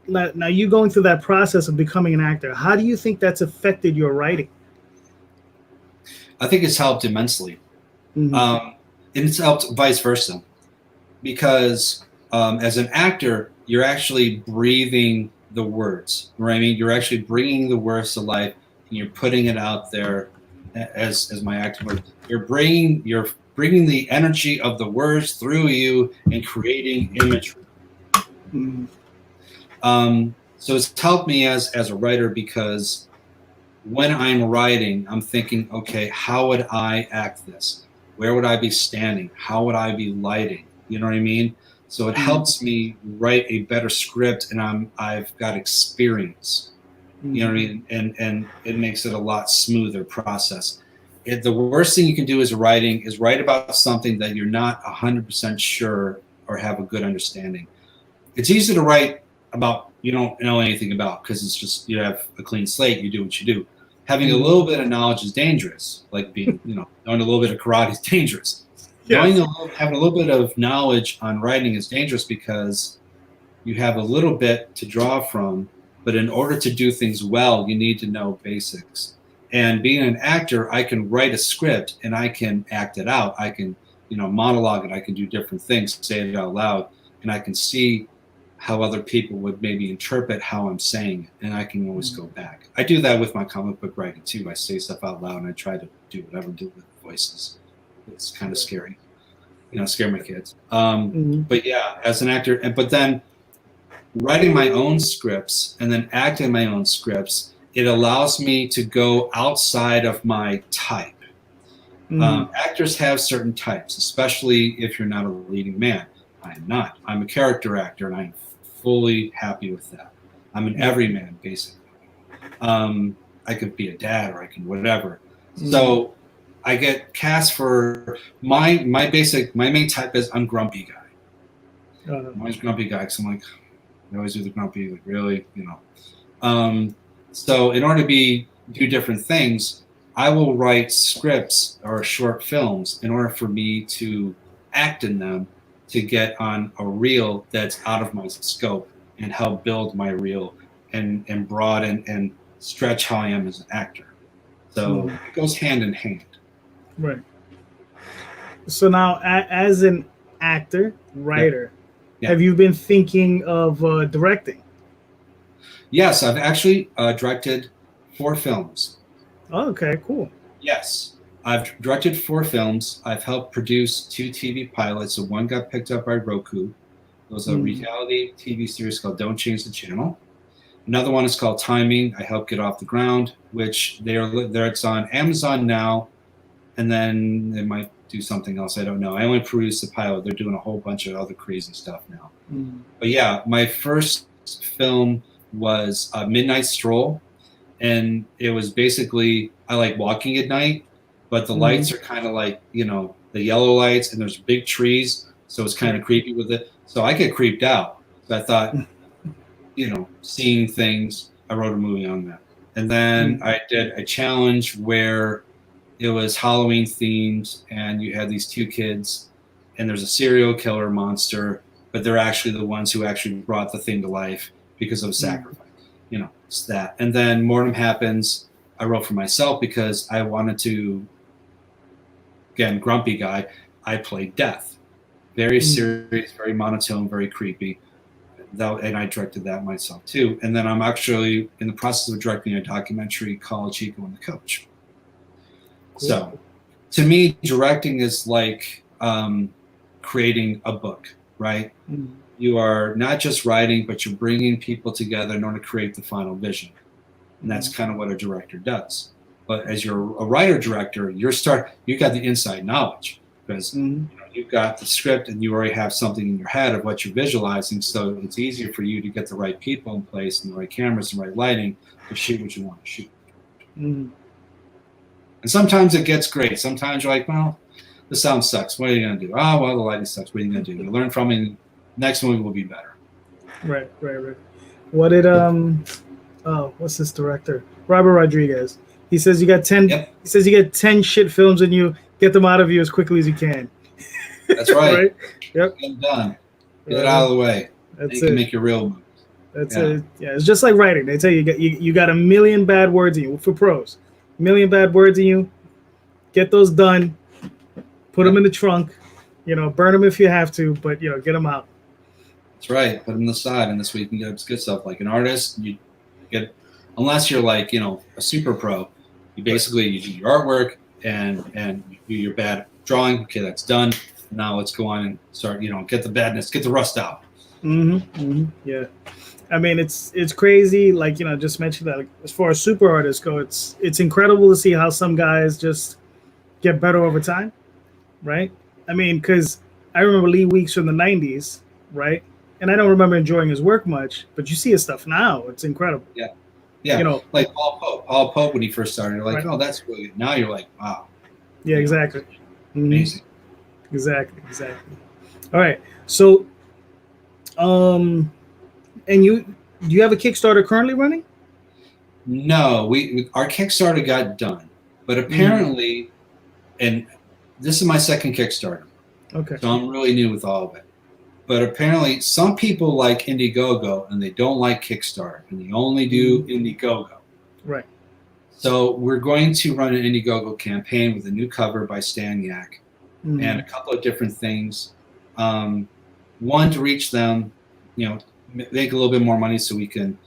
now you going through that process of becoming an actor, how do you think that's affected your writing? I think it's helped immensely. And it's helped vice versa, because as an actor, you're actually breathing the words, right? I mean, you're actually bringing the words to life and you're putting it out there as my acting word. You're bringing the energy of the words through you and creating imagery. So it's helped me as a writer, because when I'm writing, I'm thinking, okay, how would I act this? Where would I be standing? How would I be lighting? You know what I mean? So it helps me write a better script, and I've got experience. You know what I mean? And it makes it a lot smoother process. The worst thing you can do as writing is write about something that you're not 100% sure or have a good understanding. It's easy to write about you don't know anything about, because it's just you have a clean slate, you do what you do. Having a little bit of knowledge is dangerous, like being knowing a little bit of karate is dangerous. Yes. Having a little bit of knowledge on writing is dangerous, because you have a little bit to draw from, but in order to do things well, you need to know basics. And being an actor, I can write a script and I can act it out. I can monologue it. I can do different things, say it out loud, and I can see how other people would maybe interpret how I'm saying it, and I can always go back. I do that with my comic book writing too. I say stuff out loud and I try to do whatever I do with voices. It's kind of scary, scare my kids. But yeah, as an actor, but then writing my own scripts and then acting my own scripts, it allows me to go outside of my type. Actors have certain types, especially if you're not a leading man. I am not. I'm a character actor, and I'm fully happy with that. I'm an everyman, basically. I could be a dad or I can whatever. So I get cast for my main type is I'm grumpy guy. I'm always grumpy guy because I'm like, I always do the grumpy, like really, So in order to do different things, I will write scripts or short films in order for me to act in them to get on a reel that's out of my scope and help build my reel and broaden and stretch how I am as an actor. So it goes hand in hand. Right. So now, as an actor, writer, have you been thinking of directing? Yes, I've actually directed 4 films. Oh, okay, cool. Yes, I've directed 4 films. I've helped produce 2 TV pilots. So one got picked up by Roku. It was a reality TV series called Don't Change the Channel. Another one is called Timing. I helped get off the ground, which it's on Amazon now, and then they might do something else. I don't know. I only produced the pilot. They're doing a whole bunch of other crazy stuff now. But yeah, my first film was Midnight Stroll, and it was basically I like walking at night, but the lights are kind of like the yellow lights, and there's big trees, so it's kind of creepy with it. So I get creeped out. So I thought, seeing things. I wrote a movie on that, and then I did a challenge where it was Halloween themed, and you had these 2 kids, and there's a serial killer monster, but they're actually the ones who actually brought the thing to life because of sacrifice. It's that. And then Mortem Happens, I wrote for myself because I wanted to, again, grumpy guy, I played Death. Very serious, very monotone, very creepy. And I directed that myself too. And then I'm actually in the process of directing a documentary called Chico and the Coach. Cool. So to me, directing is like creating a book, right? You are not just writing, but you're bringing people together in order to create the final vision. And that's kind of what a director does. But as you're a writer-director, you got the inside knowledge because you've got the script and you already have something in your head of what you're visualizing. So it's easier for you to get the right people in place and the right cameras and right lighting to shoot what you want to shoot. And sometimes it gets great. Sometimes you're like, well, the sound sucks. What are you going to do? Oh, well, the lighting sucks. What are you going to do? You learn from it. And next movie will be better. Right. What did what's this director? Robert Rodriguez. He says you got 10. Yep. He says you get 10 shit films and you get them out of you as quickly as you can. That's right. Right? Yep. Get done. Get it out of the way. That's you can make your real movies. That's it. Yeah, it's just like writing. They tell you you got a million bad words in you for pros. A million bad words in you. Get those done. Put them in the trunk. Burn them if you have to, but get them out. That's right. Put them aside, and this way you can get good stuff. Like an artist, you get, unless you're like a super pro, you basically you do your artwork and you do your bad drawing. Okay, that's done. Now let's go on and start. Get the badness, get the rust out. Yeah, I mean it's crazy. Like just mentioned that. Like, as far as super artists go, it's incredible to see how some guys just get better over time, right? I mean, because I remember Lee Weeks from the '90s, right? And I don't remember enjoying his work much, but you see his stuff now; it's incredible. Yeah. Like Paul Pope. Paul Pope when he first started, you're like, oh, that's really good. Now you're like, wow. Yeah, exactly. Amazing. Exactly. All right, so, and do you have a Kickstarter currently running? No, our Kickstarter got done, but apparently, and this is my second Kickstarter. Okay. So I'm really new with all of it. But apparently some people like Indiegogo and they don't like Kickstarter and they only do Indiegogo. Right. So we're going to run an Indiegogo campaign with a new cover by Stan Yak and a couple of different things. One, to reach them, make a little bit more money so we can,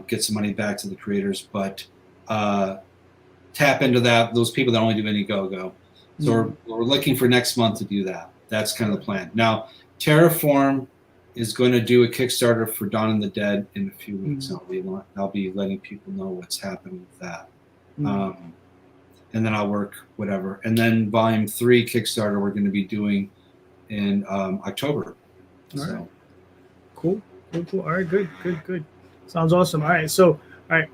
get some money back to the creators, but tap into those people that only do Indiegogo. So we're looking for next month to do that. That's kind of the plan. Now, Terraform is going to do a Kickstarter for Dawn of the Dead in a few weeks. I'll be letting people know what's happening with that. And then I'll work whatever. And then Volume 3 Kickstarter we're going to be doing in October. All right. Cool. Cool. All right, good. Sounds awesome. All right, so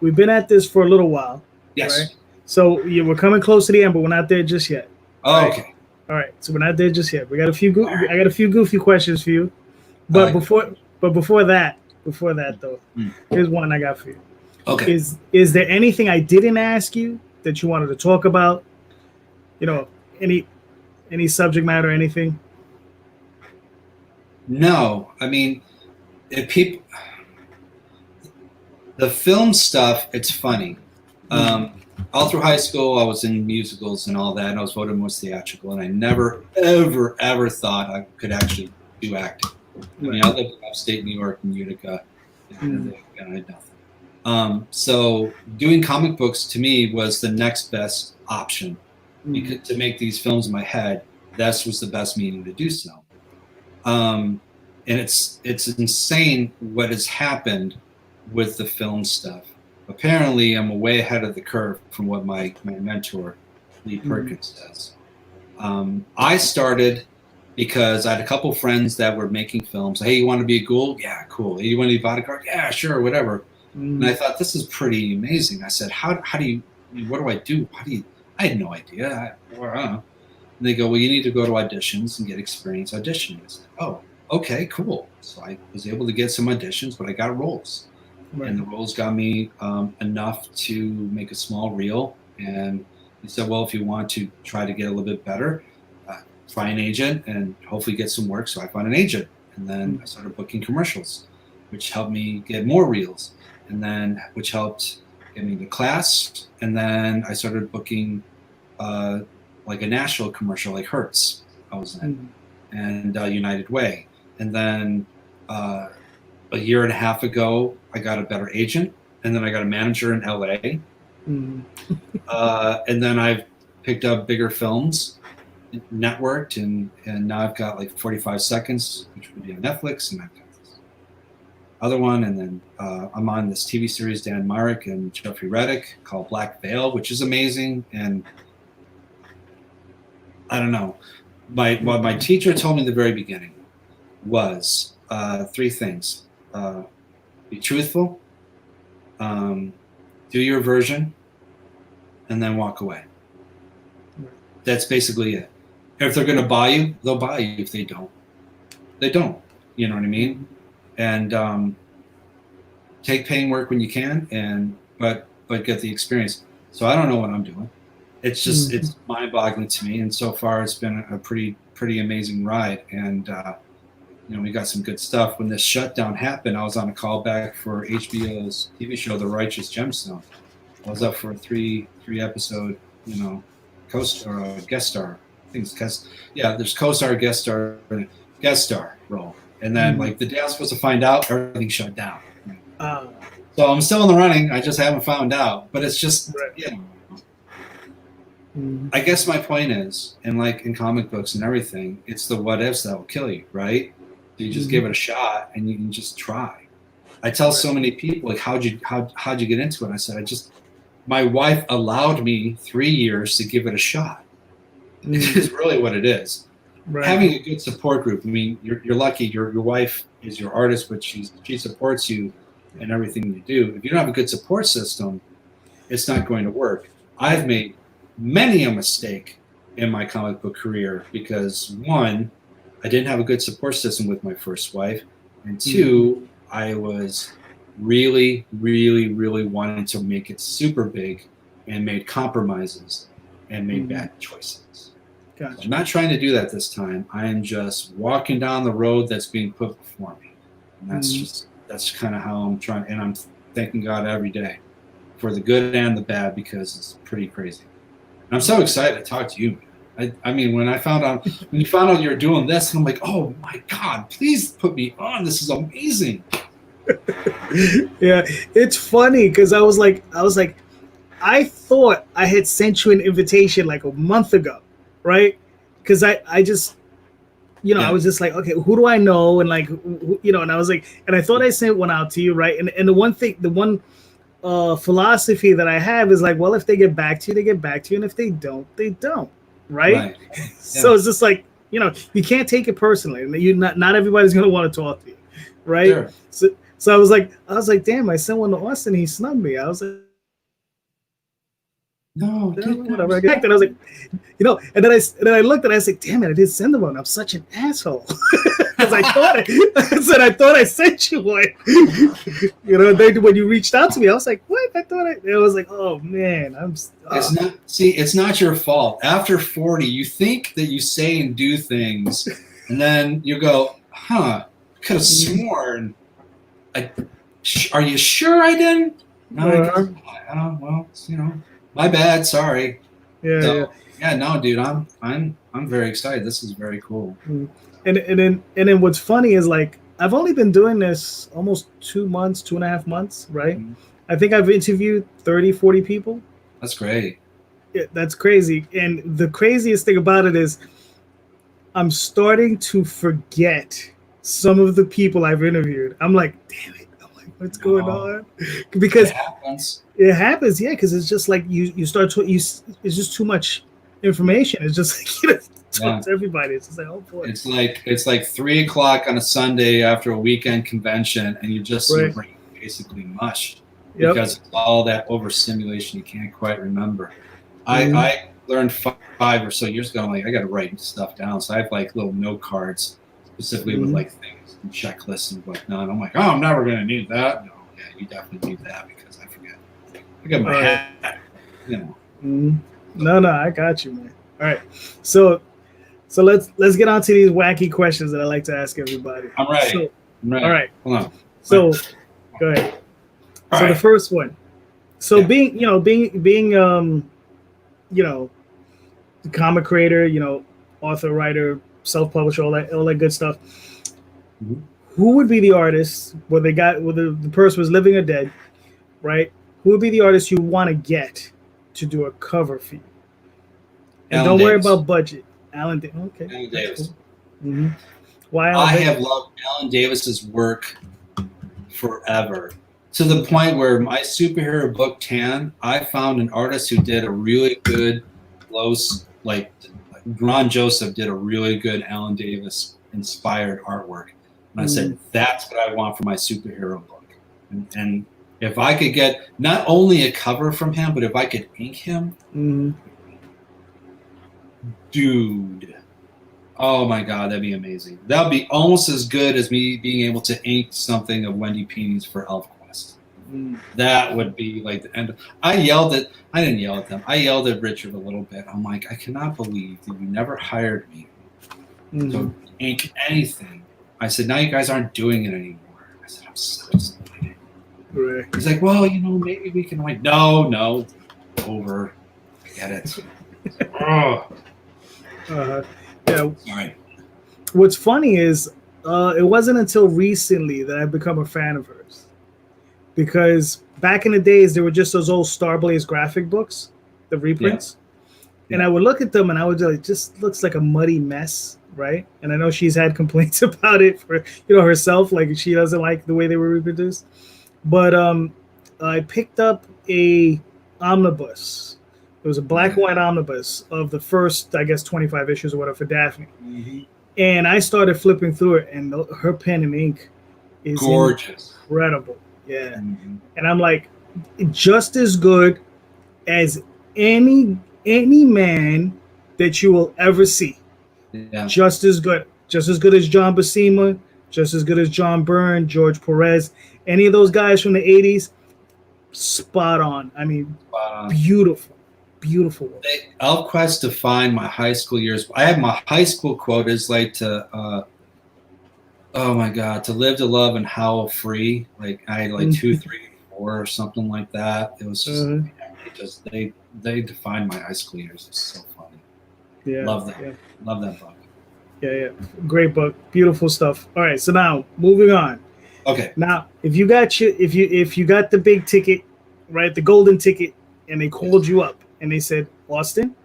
we've been at this for a little while. Yes. Right? So we're coming close to the end, but we're not there just yet. Oh, right? okay. All right, so we're not there just yet. We got a few. I got a few goofy questions for you, but before that though, here's one I got for you. Okay. Is there anything I didn't ask you that you wanted to talk about? You know, any subject matter, anything? No, I mean, if people, the film stuff, it's funny. All through high school, I was in musicals and all that, and I was voted most theatrical, and I never, ever thought I could actually do acting. I mean, I lived in upstate New York in Utica, and I had nothing. So doing comic books to me was the next best option. Because to make these films in my head, this was the best medium to do so. And it's insane what has happened with the film stuff. Apparently, I'm way ahead of the curve from what my mentor, Lee Perkins, does. I started because I had a couple friends that were making films. Hey, you want to be a ghoul? Yeah, cool. Hey, you want to be a bodyguard? Yeah, sure, whatever. And I thought, this is pretty amazing. I said, how do you, what do I do? I had no idea. I don't know. And they go, well, you need to go to auditions and get experience auditioning. I said, oh, okay, cool. So I was able to get some auditions, but I got roles. And the roles got me enough to make a small reel. And he said, well, if you want to try to get a little bit better, find an agent and hopefully get some work. So I found an agent. And then I started booking commercials, which helped me get more reels. And then which helped get me to class. And then I started booking like a national commercial like Hertz I was in, and United Way. And then a year and a half ago, I got a better agent, and then I got a manager in LA. And then I've picked up bigger films, networked, and now I've got like 45 Seconds, which would be on Netflix, and I've got this other one, and then I'm on this TV series, Dan Myrick and Jeffrey Reddick, called Black Veil, which is amazing. And I don't know, what my teacher told me at the very beginning was three things. Be truthful, do your version, and then walk away. That's basically it. If they're going to buy you, they'll buy you. If they don't, they don't. You know what I mean? And take paying work when you can, but get the experience. So I don't know what I'm doing. It's just it's mind-boggling to me. And so far, it's been a pretty amazing ride. And we got some good stuff. When this shutdown happened, I was on a call back for HBO's TV show, The Righteous Gemstone. I was up for a three episode, guest star. I think it's there's co-star, guest star, and guest star role. And then like the day I was supposed to find out, everything shut down. So I'm still in the running. I just haven't found out. But it's just I guess my point is, and like in comic books and everything, it's the what ifs that will kill you, right? You just give it a shot and you can just try. I tell so many people, like, how'd you get into it? I said, my wife allowed me 3 years to give it a shot. Is really what it is. Right. Having a good support group. I mean, you're lucky. Your wife is your artist, but she supports you in everything you do. If you don't have a good support system, it's not going to work. I've made many a mistake in my comic book career because one, I didn't have a good support system with my first wife, and two, I was really, really, really wanting to make it super big and made compromises and made bad choices. Gotcha. So I'm not trying to do that this time. I am just walking down the road that's being put before me. And that's kind of how I'm trying, and I'm thanking God every day for the good and the bad because it's pretty crazy. And I'm so excited to talk to you. I mean, when you found out you were doing this, I'm like, oh my God, please put me on. This is amazing. Yeah, it's funny because I was like, I thought I had sent you an invitation like a month ago, right? Because I just, I was just like, okay, who do I know? And like, and I was like, and I thought I sent one out to you, right? And the one philosophy that I have is like, well, if they get back to you, they get back to you, and if they don't, they don't, right? So it's just like, you can't take it personally. Not everybody's gonna want to talk to you. right? Sure. So I was like, damn, I sent one to Austin. He snubbed me. I was like, No, dude, whatever. I was like, and then I looked and I was like, damn it, I did send them one. I'm such an asshole because I thought I sent you one. When you reached out to me, I was like, what? It was like, oh man, it's not your fault. After 40, you think that you say and do things, and then you go, huh? I could have sworn. Are you sure I didn't? No, I guess not. Well, my bad. Sorry. Yeah. No, dude, I'm very excited. This is very cool. And then what's funny is like I've only been doing this almost 2.5 months, right? Mm-hmm. I think I've interviewed 30, 40 people. That's great. Yeah, that's crazy. And the craziest thing about it is I'm starting to forget some of the people I've interviewed. I'm like, damn it. I'm like, what's going on? Because it happens, yeah, because it's just like you start to it's just too much information. It's just like talk to everybody. It's just like, oh boy. It's like 3:00 on a Sunday after a weekend convention, and you just your brain basically mush because of all that overstimulation you can't quite remember. Mm-hmm. I learned 5 or so years ago. I'm like, I got to write stuff down, so I have like little note cards specifically with like things and checklists and whatnot. I'm like, oh, I'm never gonna need that. No, yeah, you definitely need that because I forget. I got my hat. No, I got you, man. All right, so let's get on to these wacky questions that I like to ask everybody. I'm ready. All right. Hold on. So go ahead. The first one. So being the comic creator, author, writer, self-publisher, all that good stuff. Mm-hmm. Who would be the artist, whether the person was living or dead, right? Who would be the artist you want to get to do a cover for you? And don't worry about budget. Alan Davis. Okay. Alan Davis. Cool. Mm-hmm. Why? I have loved Alan Davis's work forever, to the point where my superhero book Tan, I found an artist who did a really good like Ron Joseph did a really good Alan Davis inspired artwork. And I said, that's what I want for my superhero book. And if I could get not only a cover from him, but if I could ink him, dude, oh my God, that'd be amazing. That would be almost as good as me being able to ink something of Wendy Pini's for ElfQuest. That would be like the end. I didn't yell at them. I yelled at Richard a little bit. I'm like, I cannot believe that you never hired me to ink anything. I said, now you guys aren't doing it anymore. I said, I'm so disappointed. Right. He's like, well, maybe we can wait. No, over. Get it. Yeah. Sorry. What's funny is it wasn't until recently that I've become a fan of hers. Because back in the days, there were just those old Starblaze graphic books, the reprints. Yeah. And I would look at them and I would be like, just looks like a muddy mess, right? And I know she's had complaints about it for, herself, like she doesn't like the way they were reproduced. But I picked up a omnibus. It was a black and white omnibus of the first, I guess, 25 issues or whatever for Daphne. Mm-hmm. And I started flipping through it, and her pen and ink is gorgeous, incredible. Yeah. Mm-hmm. And I'm like, just as good as any man that you will ever see. Yeah. Just as good as John Buscema, just as good as John Byrne, George Perez, any of those guys from the 80s, spot on. I mean, beautiful work. ElfQuest defined my high school years. I had my high school quote is like to oh my God, to live, to love, and howl free. Like I had like 2, 3, 4 or something like that. It was just they defined my high school years. It's so funny. Yeah, love that. Yeah. Love that book. Yeah, great book, beautiful stuff. All right, so now moving on. Okay. Now, if you got the big ticket, right, the golden ticket, and they called you up and they said, Austin,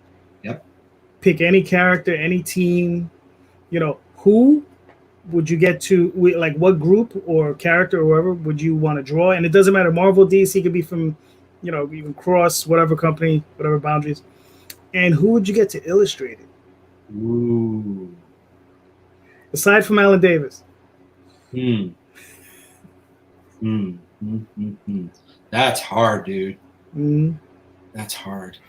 pick any character, any team, who would you get to, like what group or character or whoever would you want to draw? And it doesn't matter, Marvel, DC, could be from, even cross whatever company, whatever boundaries. And who would you get to illustrate it? Ooh. Aside from Alan Davis. Hmm. Hmm. That's hard, dude. Mm. That's hard.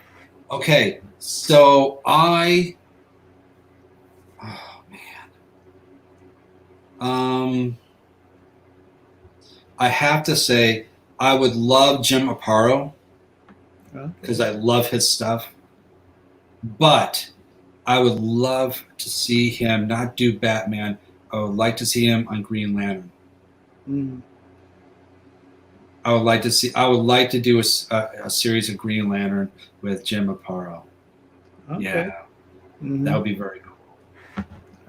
Okay, so oh man, I have to say I would love Jim Aparo because I love his stuff, but I would love to see him not do Batman. I would like to see him on Green Lantern. Mm. I would like to see. I would like to do a series of Green Lantern with Jim Aparo. Okay. Yeah, Mm-hmm. that would be very cool. All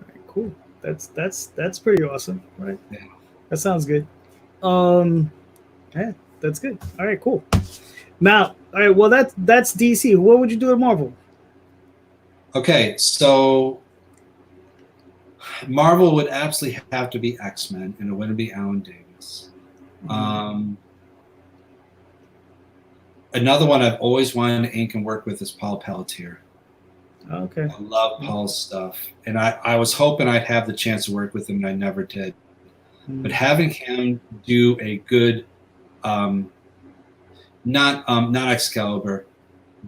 right, cool. That's pretty awesome, right? Yeah. That sounds good. Yeah, that's good. All right, cool. Now, all right, well that's DC. What would you do at Marvel? Okay, so Marvel would absolutely have to be X-Men, and it wouldn't be Alan Davis. Another one I've always wanted to ink and work with is Paul Pelletier. Okay. I love Paul's stuff, and I was hoping I'd have the chance to work with him, and I never did. But having him do a good, not Excalibur,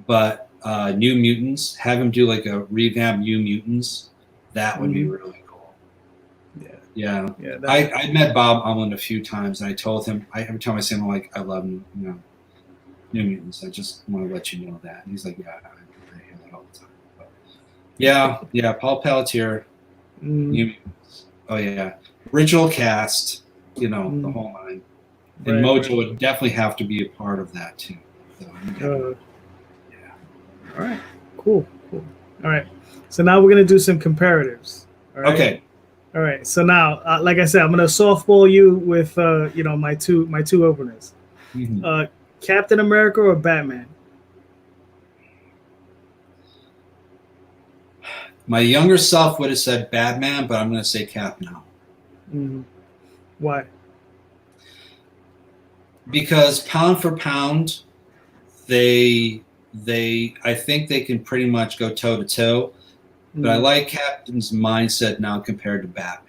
but New Mutants, have him do like a revamp New Mutants, that would be really cool. Yeah. I met Bob Umland a few times, and I told him every time I see him, I'm like, I love New Mutants. I just want to let you know that. And he's like, yeah, I hear that all the time. But yeah, Paul Pelletier, New Mutants. Oh yeah, original cast, the whole nine. And Mojo would definitely have to be a part of that too. So, yeah. All right. Cool. All right. So now we're gonna do some comparatives. All right? Okay. All right. So now, like I said, I'm gonna softball you with my two openers. Mm-hmm. Captain America or Batman? My younger self would have said Batman, but I'm going to say Cap now. Mm-hmm. Why? Because pound for pound, I think they can pretty much go toe to toe. But I like Captain's mindset now compared to Batman.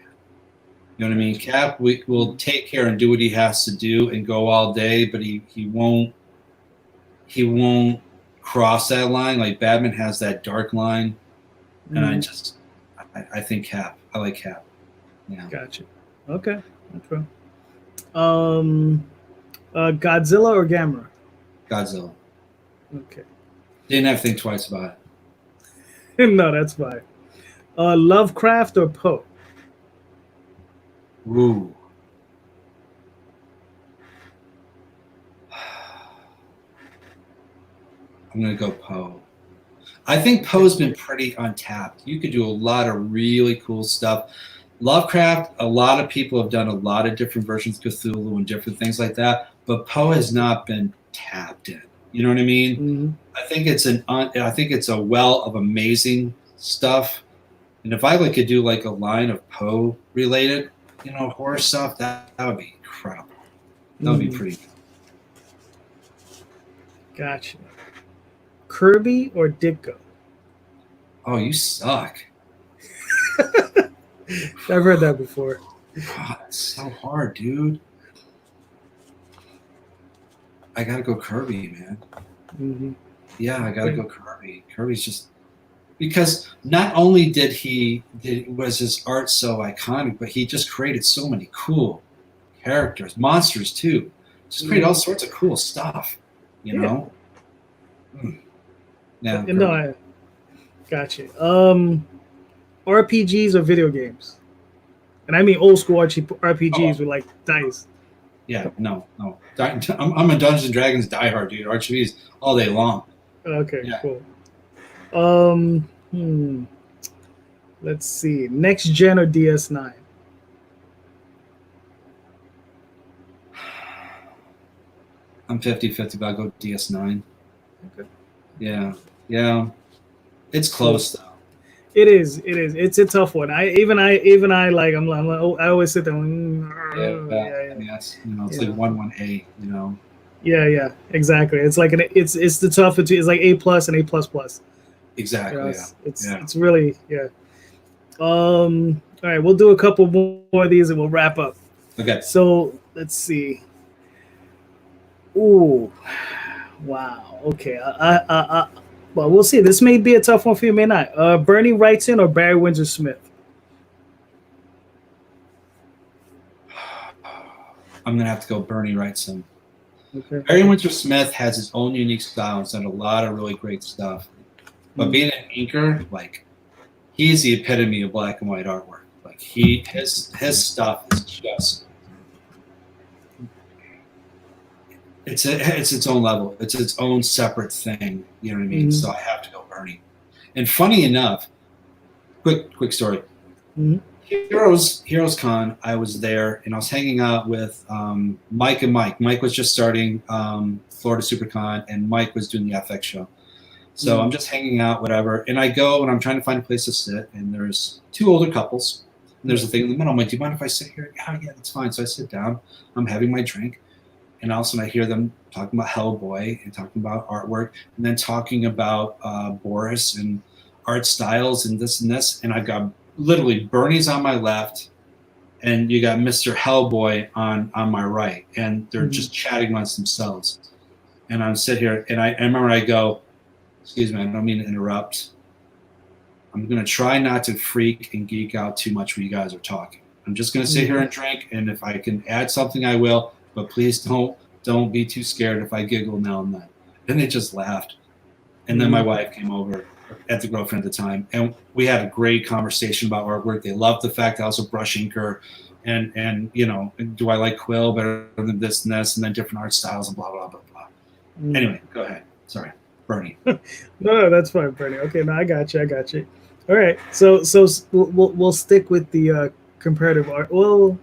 You know what I mean? Cap will take care and do what he has to do and go all day, but he won't cross that line. Like Batman has that dark line, and I think Cap. I like Cap. Yeah. Gotcha. Okay. Godzilla or Gamera? Godzilla. Okay. Didn't have to think twice about it. No, that's fine. Lovecraft or Poe? Ooh. I'm going to go Poe. I think Poe's been pretty untapped. You could do a lot of really cool stuff. Lovecraft, a lot of people have done a lot of different versions of Cthulhu and different things like that, but Poe has not been tapped in. You know what I mean? Mm-hmm. I think it's a well of amazing stuff. And if I could do like a line of Poe related, horror stuff, that would be incredible. That would be pretty good. Gotcha. Kirby or Ditko? Oh, you suck. I've heard that before. God, it's so hard, dude. I gotta go Kirby, man. Mm-hmm. Yeah, I gotta go Kirby. Kirby's just because not only was his art so iconic, but he just created so many cool characters, monsters too. Just created all sorts of cool stuff. You know. Yeah. No, I gotcha. RPGs or video games? And I mean old school RPGs with like dice. Yeah, no. I'm a Dungeons and Dragons diehard, dude. RPGs all day long. Okay, cool. Let's see. Next gen or DS9? I'm 50-50, but I'll go DS9. Okay. Yeah. It's close though. It is. It's a tough one. I always sit there. Yes. It's like 1-1A. Yeah. Exactly. It's like it's the tough. It's like A+ and A++. Exactly. It's really. All right, we'll do a couple more of these and we'll wrap up. Okay. So let's see. Ooh, wow. Okay. Well, we'll see. This may be a tough one for you, may not. Bernie Wrightson or Barry Windsor Smith? I'm gonna have to go Bernie Wrightson. Okay. Barry Windsor Smith has his own unique style and done a lot of really great stuff. But being an inker, like he's the epitome of black and white artwork. Like his stuff is just it's its own level. It's its own separate thing. You know what I mean? So I have to go Bernie. And funny enough, quick story. Heroes Con, I was there and I was hanging out with Mike and Mike. Mike was just starting Florida SuperCon and Mike was doing the FX show. So I'm just hanging out, whatever. And I go and I'm trying to find a place to sit. And there's two older couples. And there's a thing in the middle. I'm like, do you mind if I sit here? Yeah, that's fine. So I sit down. I'm having my drink. And all of a sudden I hear them talking about Hellboy and talking about artwork. And then talking about Boris and art styles and this and this. And I've got literally Bernie's on my left. And you got Mr. Hellboy on my right. And they're just chatting amongst themselves. And I'm sitting here. And I remember I go, excuse me, I don't mean to interrupt. I'm going to try not to freak and geek out too much when you guys are talking. I'm just going to sit here and drink, and if I can add something, I will. But please don't be too scared if I giggle now and then. And they just laughed. And then my wife came over, at the girlfriend at the time, and we had a great conversation about artwork. They loved the fact that I was a brush inker, and you know, do I like Quill better than this and this, and then different art styles and blah, blah, blah, blah. Anyway, go ahead. Sorry. Bernie. No, that's fine, Bernie. Okay, no, I got you. All right, so we'll stick with the comparative art. Well,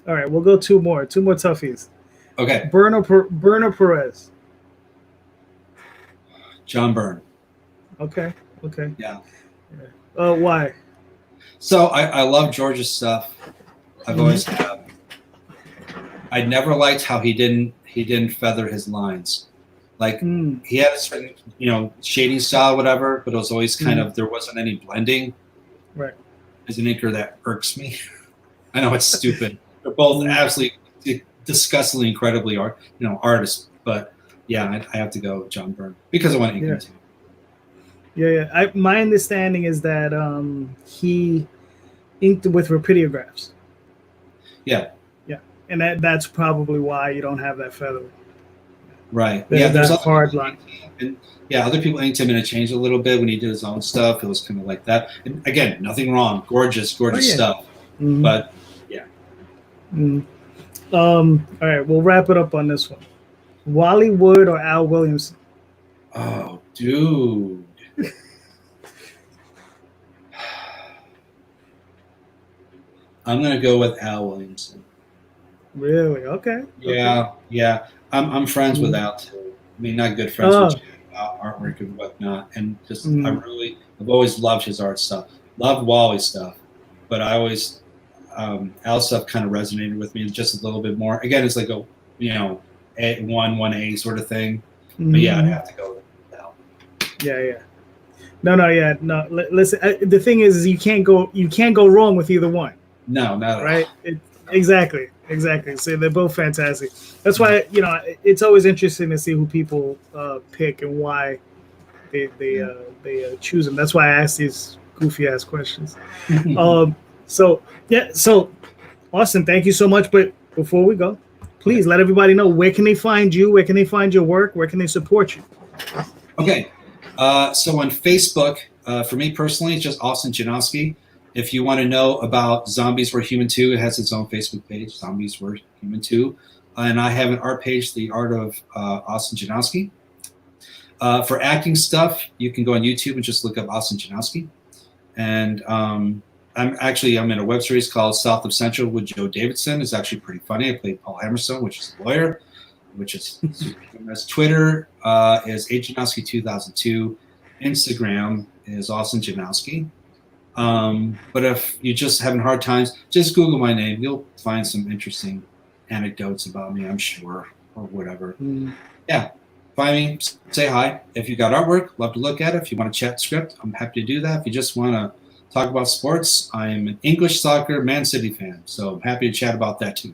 all right, we'll go two more toughies. Okay. Burner Perez. John Byrne. Okay. Yeah. Why? So I love George's stuff. I've always have. I never liked how he didn't feather his lines. Like he had a certain, shading style, whatever, but it was always kind of, there wasn't any blending. Right. As an inker, that irks me. I know it's stupid. They're both absolutely disgustingly, incredibly artists. But yeah, I have to go with John Byrne because I want to ink him too. Yeah. My understanding is that he inked with rapidiographs. Yeah. Yeah, and that's probably why you don't have that feather. Right. There's that hard line. And other people inked him and it changed a little bit when he did his own stuff. It was kind of like that. And again, nothing wrong. Gorgeous stuff. But yeah. All right, we'll wrap it up on this one. Wally Wood or Al Williamson? Oh, dude. I'm gonna go with Al Williamson. Really? Okay. Yeah. I'm friends with Al too. I mean, not good friends with artwork and whatnot. And just I've always loved his art stuff. Loved Wally's stuff, but I always Al stuff kind of resonated with me just a little bit more. Again, it's like a 1A sort of thing. But yeah, I'd have to go with Al. Yeah. No. Listen, the thing is you can't go wrong with either one. No, not right. Exactly. So they're both fantastic. That's why it's always interesting to see who people pick and why they choose them. That's why I ask these goofy ass questions. So Austin, thank you so much. But before we go, please let everybody know where can they find you, where can they find your work, where can they support you. Okay, so on Facebook, for me personally, it's just Austin Janowsky. If you want to know about Zombies Were Human 2, it has its own Facebook page, Zombies Were Human 2. And I have an art page, The Art of Austin Janowsky. For acting stuff, you can go on YouTube and just look up Austin Janowsky. And I'm in a web series called South of Central with Joe Davidson. It's actually pretty funny. I played Paul Hammerstone, which is a lawyer, which is Twitter is Janowsky2002. Instagram is Austin Janowsky. But if you're just having hard times, just Google my name. You'll find some interesting anecdotes about me, I'm sure, or whatever. Yeah, find me, say hi. If you got artwork, love to look at it. If you want to chat script, I'm happy to do that. If you just want to talk about sports. I'm an English soccer Man City fan, so I'm happy to chat about that too.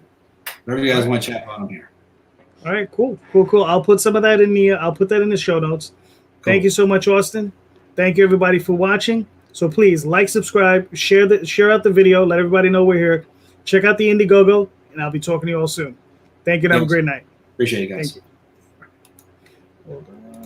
Whatever you guys want to chat about, I'm here. All right, cool. I'll put some of that in the. I'll put that in the show notes. Cool. Thank you so much, Austin. Thank you everybody for watching. So please like, subscribe, share out the video, let everybody know we're here. Check out the Indiegogo, and I'll be talking to you all soon. Thank you and have a great night. Appreciate you guys. Thank you. Hold on.